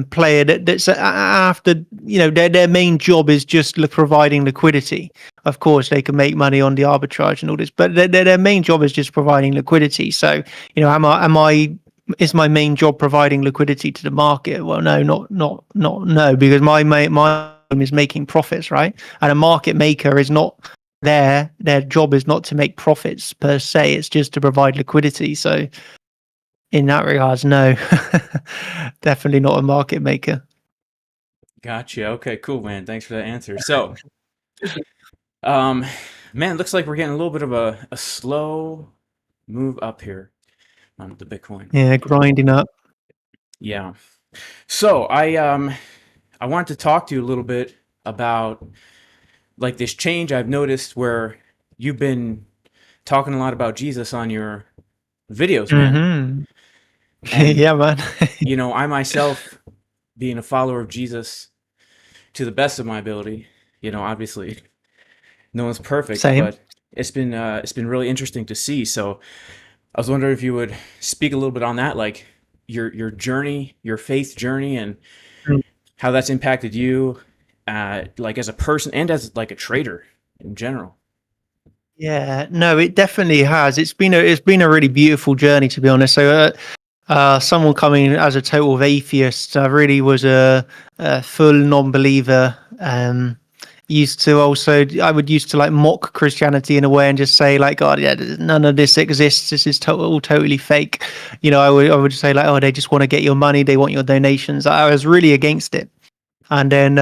player that's after their main job is just providing liquidity. Of course, they can make money on the arbitrage and all this, but their main job is just providing liquidity. So am I is my main job providing liquidity to the market? Well, no, not no, because my aim is making profits, right? And a market maker is not their job is not to make profits per se. It's just to provide liquidity. So in that regards, no, definitely not a market maker. Gotcha. Okay, cool, man. Thanks for that answer. So, um, man, looks like we're getting a little bit of a slow move up here on the Bitcoin. Yeah, grinding up. Yeah. So I wanted to talk to you a little bit about like this change I've noticed where you've been talking a lot about Jesus on your videos, man. Hmm. And Yeah, man. I myself being a follower of Jesus to the best of my ability, obviously no one's perfect, Same. but it's been really interesting to see. So I was wondering if you would speak a little bit on that, like your journey, your faith journey, and how that's impacted you, like as a person and as like a trader in general. Yeah, no, it definitely has. It's been a really beautiful journey, to be honest. So, someone coming as a total atheist, I really was a full non-believer I would used to like mock Christianity in a way and just say like, God, yeah, none of this exists. This is all totally fake. I would say like, oh, they just want to get your money. They want your donations. I was really against it. And then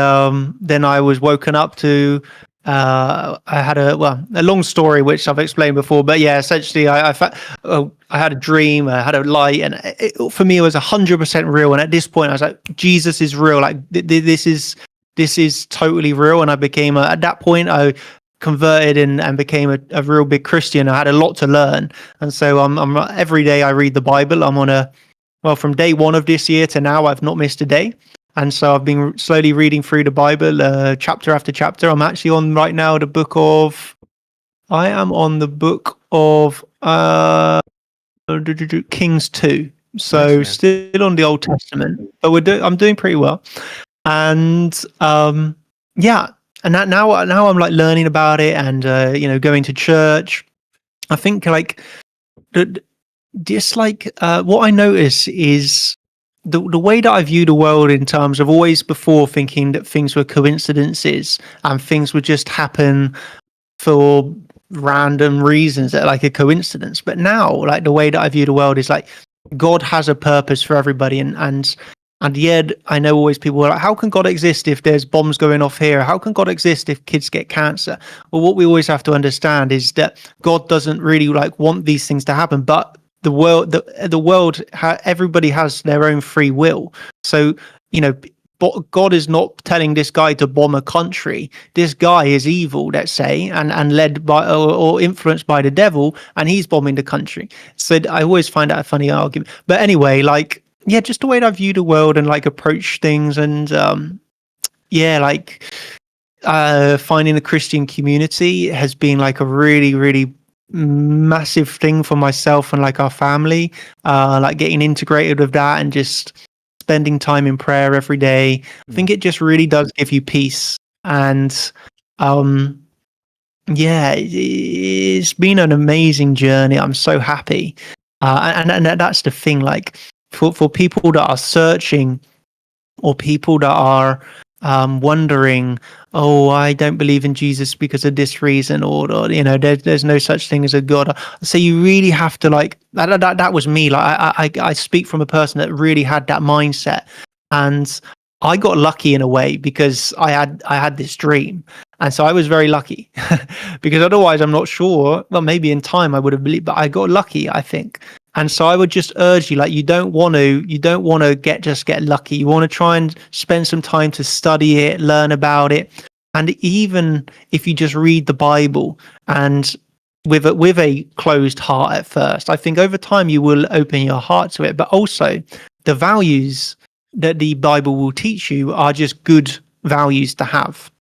I was woken up to, I had a long story, which I've explained before, but yeah, essentially I had a dream, I had a light, and for me, it was 100% real. And at this point I was like, Jesus is real. Like this is totally real. And I became at that point, I converted and became a real big Christian. I had a lot to learn. And so I'm every day I read the Bible. I'm on from day one of this year to now, I've not missed a day. And so I've been slowly reading through the Bible, chapter after chapter. I'm actually on right now I am on the book of Kings 2. So Nice, man. still on the Old Testament, but I'm doing pretty well. And yeah, and now I'm like learning about it and going to church. I think like just like what I notice is the way that I view the world in terms of always before thinking that things were coincidences and things would just happen for random reasons that are like a coincidence. But now, like the way that I view the world is like God has a purpose for everybody, and yet I know always people are like, how can God exist if there's bombs going off here? How can God exist if kids get cancer? Well, what we always have to understand is that God doesn't really like want these things to happen, but the world, everybody has their own free will. So, but God is not telling this guy to bomb a country. This guy is evil, let's say, and led by or influenced by the devil, and he's bombing the country. So I always find that a funny argument. But anyway, like, yeah, just the way that I view the world and like approach things, and finding the Christian community has been like a really, really massive thing for myself and like our family, like getting integrated with that and just spending time in prayer every day. I think it just really does give you peace. And it's been an amazing journey. I'm so happy. And that's the thing, like for people that are searching or people that are wondering, oh, I don't believe in Jesus because of this reason, or there's no such thing as a God. So you really have to like that was me. Like I speak from a person that really had that mindset, and I got lucky in a way because I had this dream, and so I was very lucky because otherwise I'm not sure. Well, maybe in time I would have believed, but I got lucky, I think. And so I would just urge you, like, you don't want to get lucky. You want to try and spend some time to study it, learn about it. And even if you just read the Bible and with a closed heart at first, I think over time you will open your heart to it. But also the values that the Bible will teach you are just good values to have.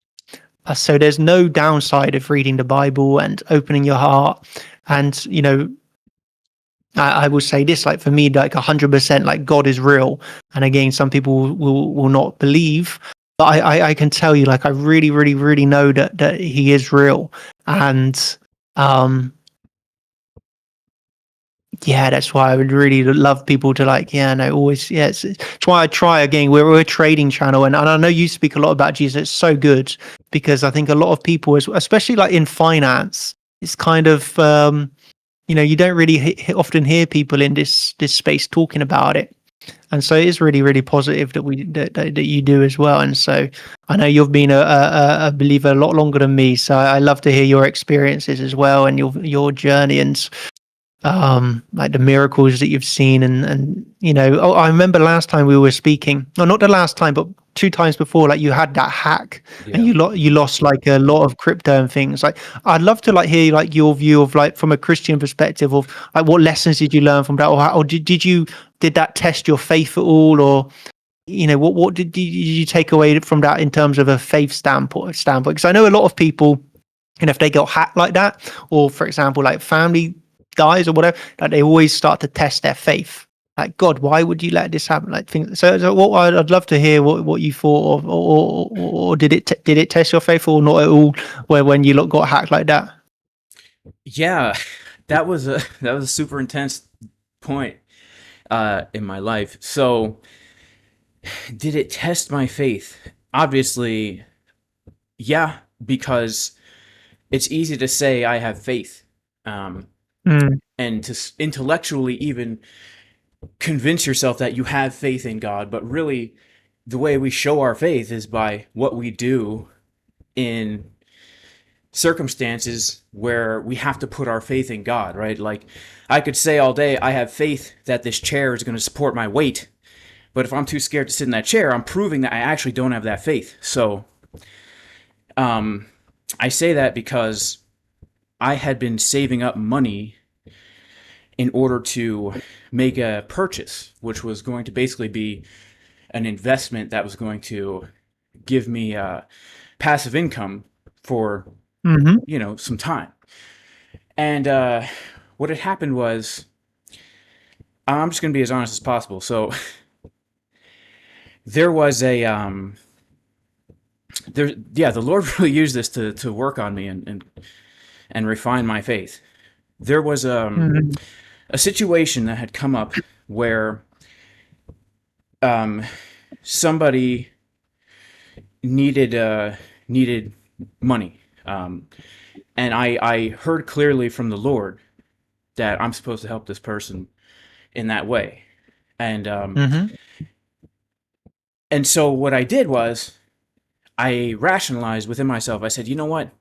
So there's no downside of reading the Bible and opening your heart. And, I will say this, like for me, like 100%, like God is real. And again, some people will not believe, but I can tell you, like, I really, really, really know that he is real. And, that's why I would really love people to it's why I try again. We're a trading channel. And I know you speak a lot about Jesus. It's so good because I think a lot of people, especially like in finance, it's kind of, you don't really often hear people in this space talking about it, and so it is really, really positive that you do as well. And so I know you've been a believer a lot longer than me, so I love to hear your experiences as well and your journey and like the miracles that you've seen and I remember last time we were speaking, no, not the last time, but 2 times before, like you had that hack and you lost like a lot of crypto and things. Like I'd love to like hear like your view of like from a Christian perspective of like what lessons did you learn from that, or did that test your faith at all, or what did you take away from that in terms of a faith standpoint? Because I know a lot of people, if they got hacked like that, or for example like family dies or whatever, that they always start to test their faith. Like, God, why would you let this happen? Like things. So what I'd love to hear what you thought of, or did it test your faith or not at all? When you got hacked like that? Yeah, that was a super intense point in my life. So, did it test my faith? Obviously, yeah, because it's easy to say I have faith, Mm. and to intellectually even convince yourself that you have faith in God, but really the way we show our faith is by what we do in circumstances where we have to put our faith in God, right? Like, I could say all day, I have faith that this chair is going to support my weight, but if I'm too scared to sit in that chair, I'm proving that I actually don't have that faith. So, I say that because I had been saving up money in order to make a purchase, which was going to basically be an investment that was going to give me passive income for, Hmm. some time. And what had happened was, I'm just going to be as honest as possible. So there was the Lord really used this to work on me and refine my faith. There was Hmm. a situation that had come up where somebody needed money, and I heard clearly from the Lord that I'm supposed to help this person in that way, and Hmm. and so what I did was I rationalized within myself. I said, you know what,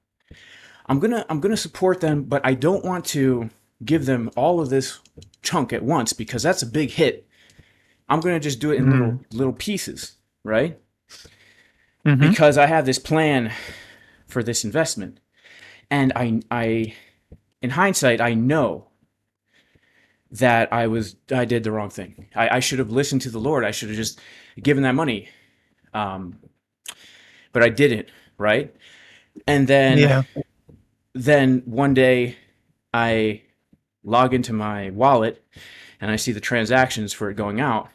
I'm gonna support them, but I don't want to give them all of this chunk at once because that's a big hit. I'm gonna just do it in Hmm. little pieces, right? Hmm. Because I have this plan for this investment, and I in hindsight, I know that I did the wrong thing. I should have listened to the Lord. I should have just given that money, um, but I didn't, right? And Yeah. then one day I log into my wallet and I see the transactions for it going out,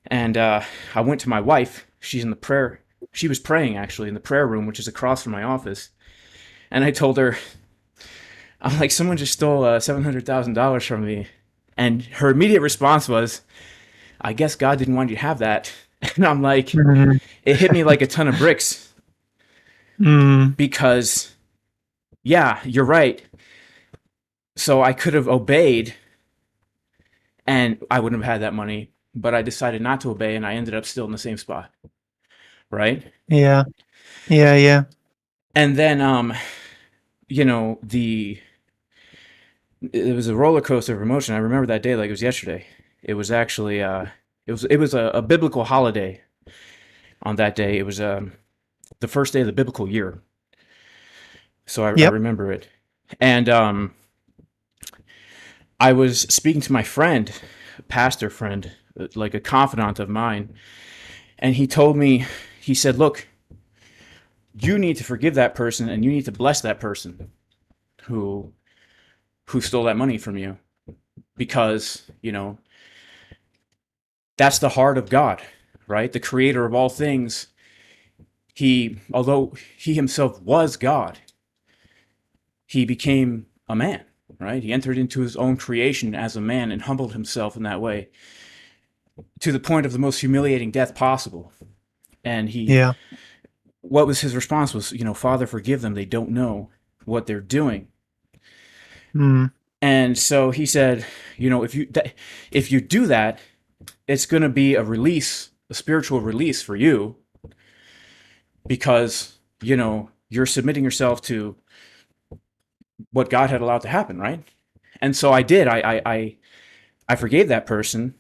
and I went to my wife. She's in the prayer. She was praying actually in the prayer room, which is across from my office, and I told her, I'm like, someone just stole $700,000 from me. And her immediate response was, I guess God didn't want you to have that. And I'm like, Hmm. it hit me like a ton of bricks Mm. because, yeah, you're right. So I could have obeyed and I wouldn't have had that money, but I decided not to obey and I ended up still in the same spot, right? Yeah. Yeah. Yeah. And then, the it was a roller coaster of emotion. I remember that day like it was yesterday. It was actually, it was a biblical holiday on that day. It was the first day of the biblical year, so I Yep. remember it. And I was speaking to my friend, a pastor friend, like a confidant of mine, and he told me, he said, "Look, you need to forgive that person, and you need to bless that person who stole that money from you, because that's the heart of God, right? The Creator of all things. Although he himself was God, he became a man, right? He entered into his own creation as a man and humbled himself in that way to the point of the most humiliating death possible. And Yeah. what was his response was, Father, forgive them. They don't know what they're doing. Mm. And so he said, if you do that, it's going to be a release, a spiritual release for you, because, you're submitting yourself to what God had allowed to happen, right? And so I did. I forgave that person.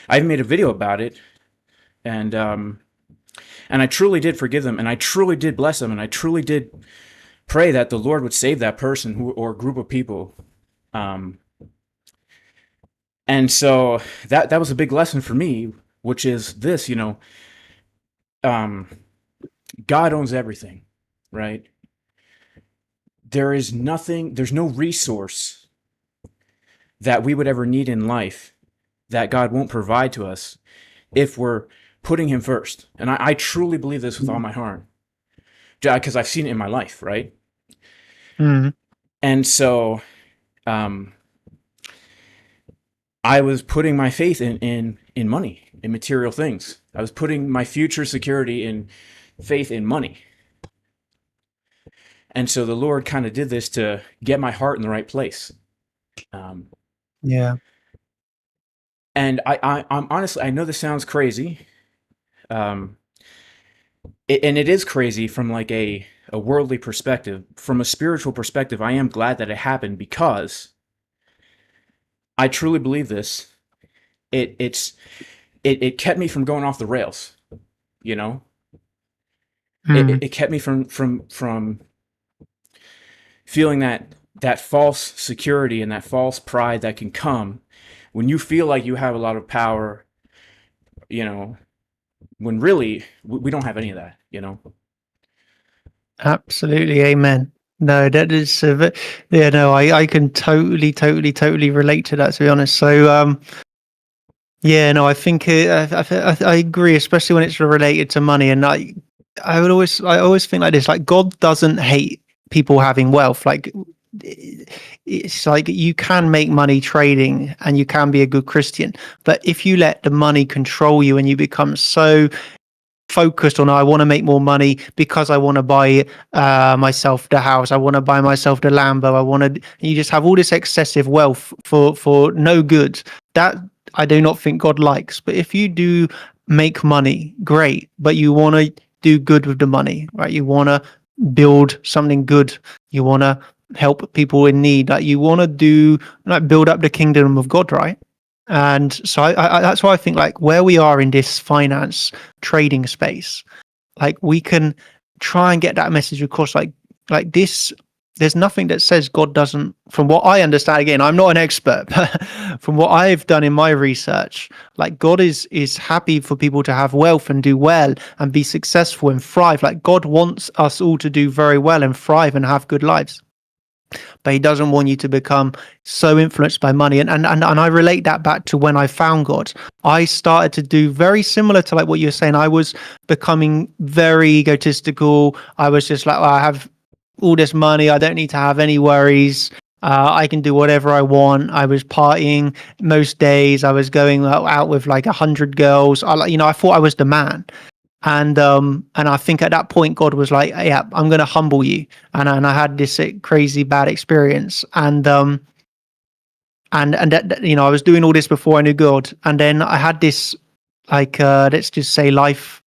I even made a video about it, and I truly did forgive them, and I truly did bless them, and I truly did pray that the Lord would save that person or group of people. Um, and so that was a big lesson for me, which is this: um, God owns everything, right? There is nothing, there's no resource that we would ever need in life that God won't provide to us if we're putting Him first. And I truly believe this with all my heart, because I've seen it in my life, right? Mm. And so um, I was putting my faith in money, in material things. I was putting my future security in faith in money. And so the Lord kind of did this to get my heart in the right place. Yeah. And I'm honestly, I know this sounds crazy. And it is crazy from like a worldly perspective. From a spiritual perspective, I am glad that it happened, because I truly believe this. It kept me from going off the rails, you know? It kept me from feeling that false security and that false pride that can come when you feel like you have a lot of power, you know, when really we don't have any of that, you know? Absolutely, amen. No, that is, yeah, no, I can totally relate to that, to be honest. So, yeah, no, I think I agree, especially when it's related to money. And I always think like this: like, God doesn't hate people having wealth. Like, it's like you can make money trading, and you can be a good Christian, but if you let the money control you and you become so focused on, I want to make more money because I want to buy myself the house, I want to buy myself the Lambo, I want to, you just have all this excessive wealth for no good, that I do not think God likes. But if you do make money, great, but you want to do good with the money, right? You want to build something good, you want to help people in need, like you want to do, like, build up the kingdom of God, right? And so I that's why I think, like, where we are in this finance trading space, like, we can try and get that message across, like this. There's nothing that says God doesn't, from what I understand, again, I'm not an expert, but from what I've done in my research, like, God is happy for people to have wealth and do well and be successful and thrive. Like, God wants us all to do very well and thrive and have good lives, but he doesn't want you to become so influenced by money. And I relate that back to when I found God. I started to do very similar to like what you're saying. I was becoming very egotistical. I was just like, well, I have all this money, I don't need to have any worries. I can do whatever I want. I was partying most days. I was going out with like 100 girls. I thought I was the man. And I think at that point God was like, yeah, I'm going to humble you. And I had this crazy bad experience. And that, I was doing all this before I knew God. And then I had this, like, let's just say, life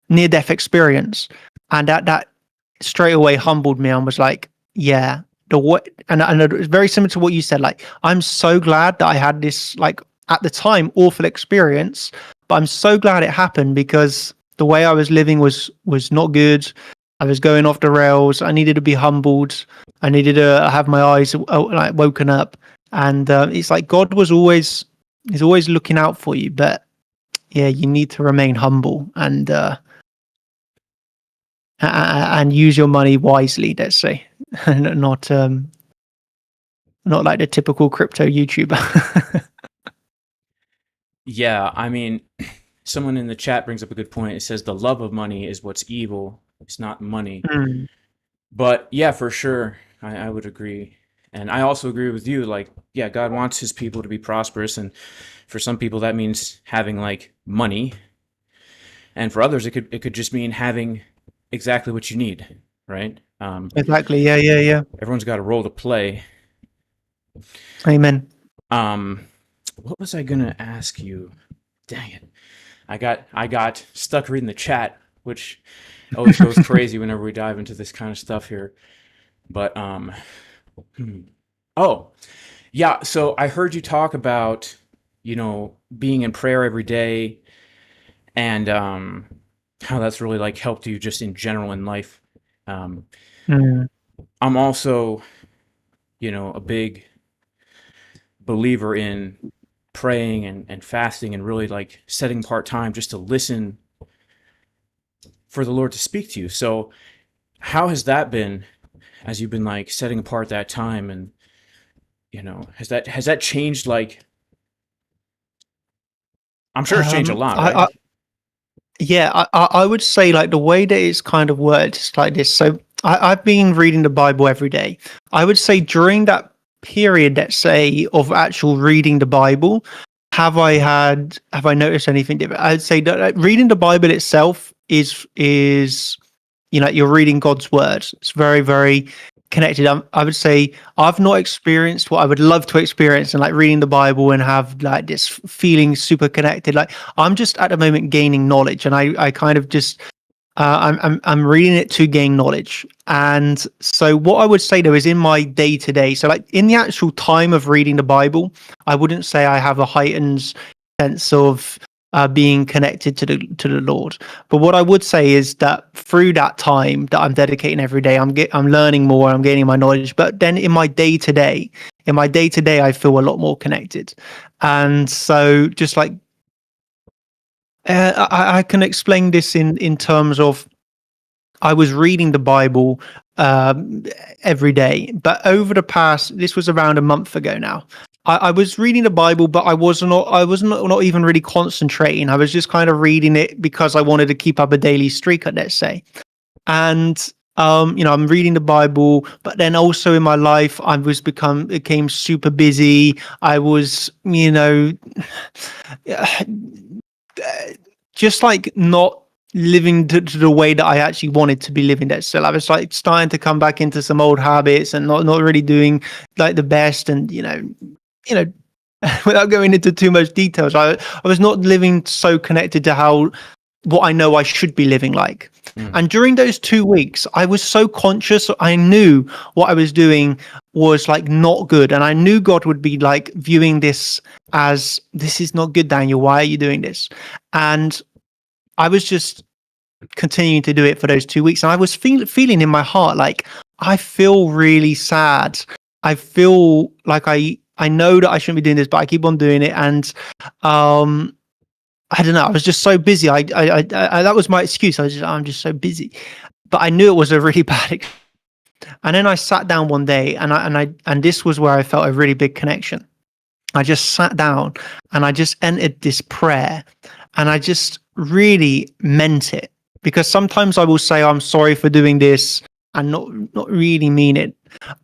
near death experience. And that straight away humbled me and was like, yeah, and it's very similar to what you said. Like, I'm so glad that I had this, like, at the time, awful experience, but I'm so glad it happened, because the way I was living was not good. I was going off the rails. I needed to be humbled. I needed to have my eyes like woken up. And it's like God is always looking out for you. But yeah, you need to remain humble and use your money wisely. Let's say, not like the typical crypto YouTuber. Yeah, I mean, someone in the chat brings up a good point. It says the love of money is what's evil. It's not money. Mm. But yeah, for sure, I would agree. And I also agree with you. Like, yeah, God wants his people to be prosperous. And for some people, that means having like money. And for others, it could just mean having exactly what you need, right? Exactly. Yeah. Everyone's got a role to play. Amen. What was I gonna ask you? Dang it. I got stuck reading the chat, which always goes crazy whenever we dive into this kind of stuff here. But oh, yeah, so I heard you talk about, being in prayer every day, and how that's really like helped you just in general in life. I'm also, a big believer in praying and fasting and really like setting apart time just to listen for the Lord to speak to you. So how has that been as you've been like setting apart that time, and has that changed? Like, I'm sure it's changed a lot, right? I would say, like, the way that it's kind of worked is like this. So I've been reading the Bible every day. I would say during that period, let's say, of actual reading the Bible, have I noticed anything different? I'd say that reading the Bible itself is you're reading God's word. It's very, very connected. I would say I've not experienced what I would love to experience, and like reading the Bible and have like this feeling super connected. Like I'm just at the moment gaining knowledge, and I kind of just I'm reading it to gain knowledge. And so what I would say though is in my day to day, so like in the actual time of reading the Bible, I wouldn't say I have a heightened sense of being connected to the Lord. But what I would say is that through that time that I'm dedicating every day, I'm learning more, I'm gaining my knowledge. But then in my day to day, I feel a lot more connected. And so just like I can explain this in terms of I was reading the Bible every day, but over the past, this was around a month ago now. I was reading the Bible, but I was not even really concentrating. I was just kind of reading it because I wanted to keep up a daily streak, let's say. And I'm reading the Bible, but then also in my life, became super busy. I was, just like not living to the way that I actually wanted to be living that. So I was like starting to come back into some old habits and not really doing like the best. And without going into too much details, I was not living so connected to what I know I should be living like. And during those 2 weeks, I was so conscious. I knew what I was doing was like not good. And I knew God would be like viewing this as, this is not good, Daniel. Why are you doing this? And I was just continuing to do it for those 2 weeks. And I was feeling in my heart, like, I feel really sad. I feel like I know that I shouldn't be doing this, but I keep on doing it. And I don't know. I was just so busy. I that was my excuse. I'm just so busy, but I knew it was a really bad. And then I sat down one day, and this was where I felt a really big connection. I just sat down and I just entered this prayer, and I just really meant it, because sometimes I will say I'm sorry for doing this and not really mean it,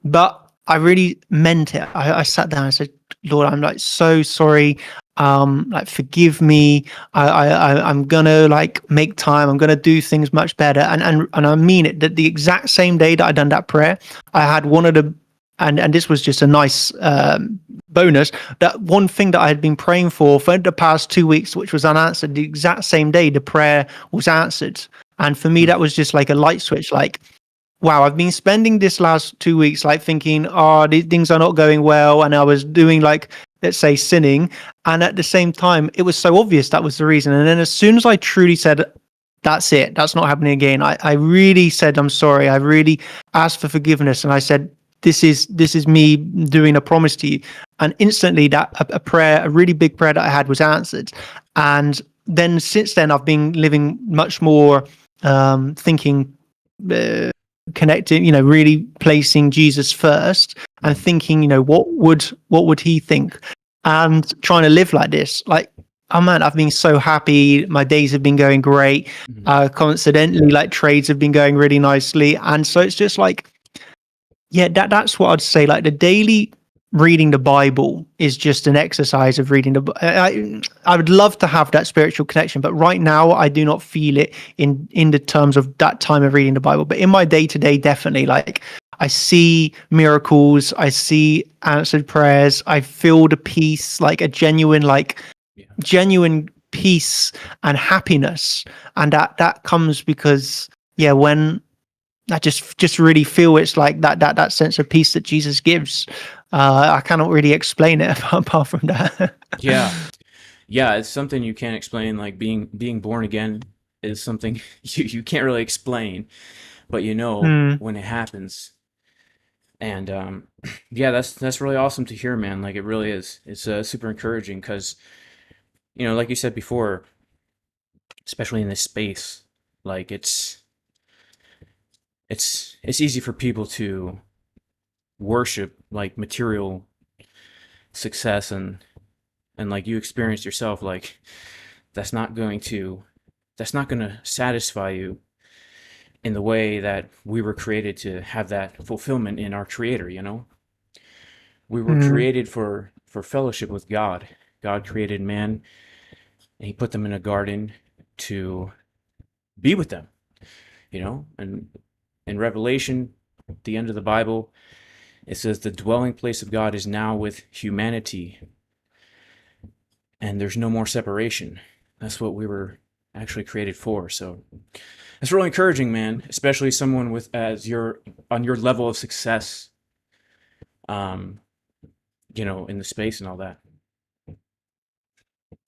but I really meant it. I sat down and said, Lord, I'm like so sorry. Like forgive me. I'm gonna like make time. I'm gonna do things much better. And I mean it. That the exact same day that I done that prayer, I had one of the and this was just a nice bonus, that one thing that I had been praying for the past 2 weeks, which was unanswered, the exact same day the prayer was answered. And for me, that was just like a light switch. Like, wow, I've been spending this last 2 weeks like thinking, oh, these things are not going well, and I was doing like, let's say, sinning, and at the same time it was so obvious that was the reason. And then as soon as I truly said, that's it, that's not happening again, I really said I'm sorry, I really asked for forgiveness, and I said, this is me doing a promise to you. And instantly that a really big prayer that I had was answered. And then since then I've been living much more thinking connecting, really placing Jesus first and thinking, what would he think, and trying to live like this. Like, oh man, I've been so happy. My days have been going great. Coincidentally, like trades have been going really nicely. And so it's just like, yeah, that's what I'd say. Like the daily reading the Bible is just an exercise of reading I would love to have that spiritual connection, but right now I do not feel it in the terms of that time of reading the Bible. But in my day to day, definitely, like I see miracles, I see answered prayers, I feel the peace, like a genuine genuine peace and happiness. And that comes because, yeah, when I just really feel it's like that sense of peace that Jesus gives. I cannot really explain it apart from that. Yeah, it's something you can't explain. Like being born again is something you can't really explain, but when it happens. And yeah, that's really awesome to hear, man. Like it really is. It's super encouraging because like you said before, especially in this space, like it's easy for people to worship like material success, and like you experienced yourself, like that's not going to satisfy you in the way that we were created to have that fulfillment in our creator. We were created for fellowship with God. God created man, and he put them in a garden to be with them, and in Revelation, at the end of the Bible, it says the dwelling place of God is now with humanity, and there's no more separation. That's what we were actually created for. So it's really encouraging, man, especially someone with on your level of success, um, in the space and all that.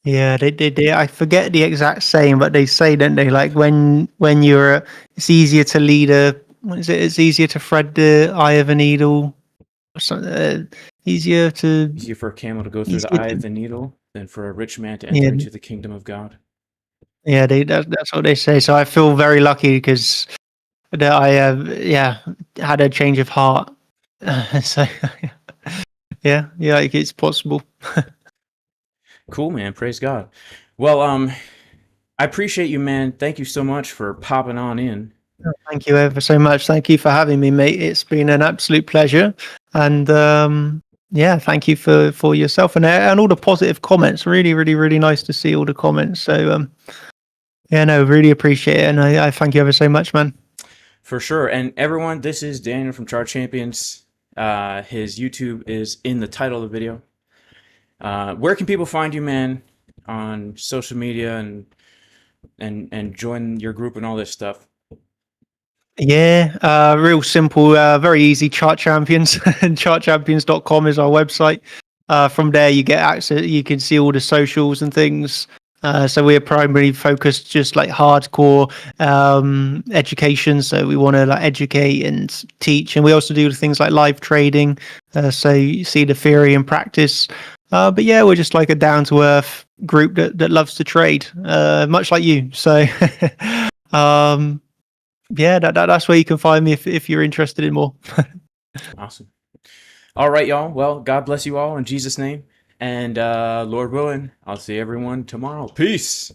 Yeah, they I forget the exact saying, but they say, don't they? Like when you're, it's easier to lead a, what is it? It's easier to thread the eye of a needle, or something. Easier to, Easier for a camel to go through the easier eye of to, the needle than for a rich man to enter yeah, into the kingdom of God. yeah. That's what they say. So I feel very lucky because that I, yeah, had a change of heart. So yeah, like it's possible. Cool, man. Praise God. Well, I appreciate you, man. Thank you so much for popping on in. Thank you ever so much. Thank you for having me, mate. It's been an absolute pleasure. And yeah, thank you for yourself and all the positive comments. Really, really, really nice to see all the comments. So yeah, no, really appreciate it, and I thank you ever so much, man. For sure. And everyone, this is Daniel from Chart Champions. His YouTube is in the title of the video. Where can people find you, man, on social media and join your group and all this stuff? Yeah, real simple, very easy. Chart Champions, chartchampions.com is our website. From there, you get access. You can see all the socials and things. So we're primarily focused just like hardcore education. So we want to like educate and teach, and we also do things like live trading. So you see the theory and practice. But yeah, we're just like a down to earth group that loves to trade, much like you. So um, yeah, that's where you can find me if you're interested in more. Awesome. All right, y'all. Well, God bless you all in Jesus' name. And Lord willing, I'll see everyone tomorrow. Peace.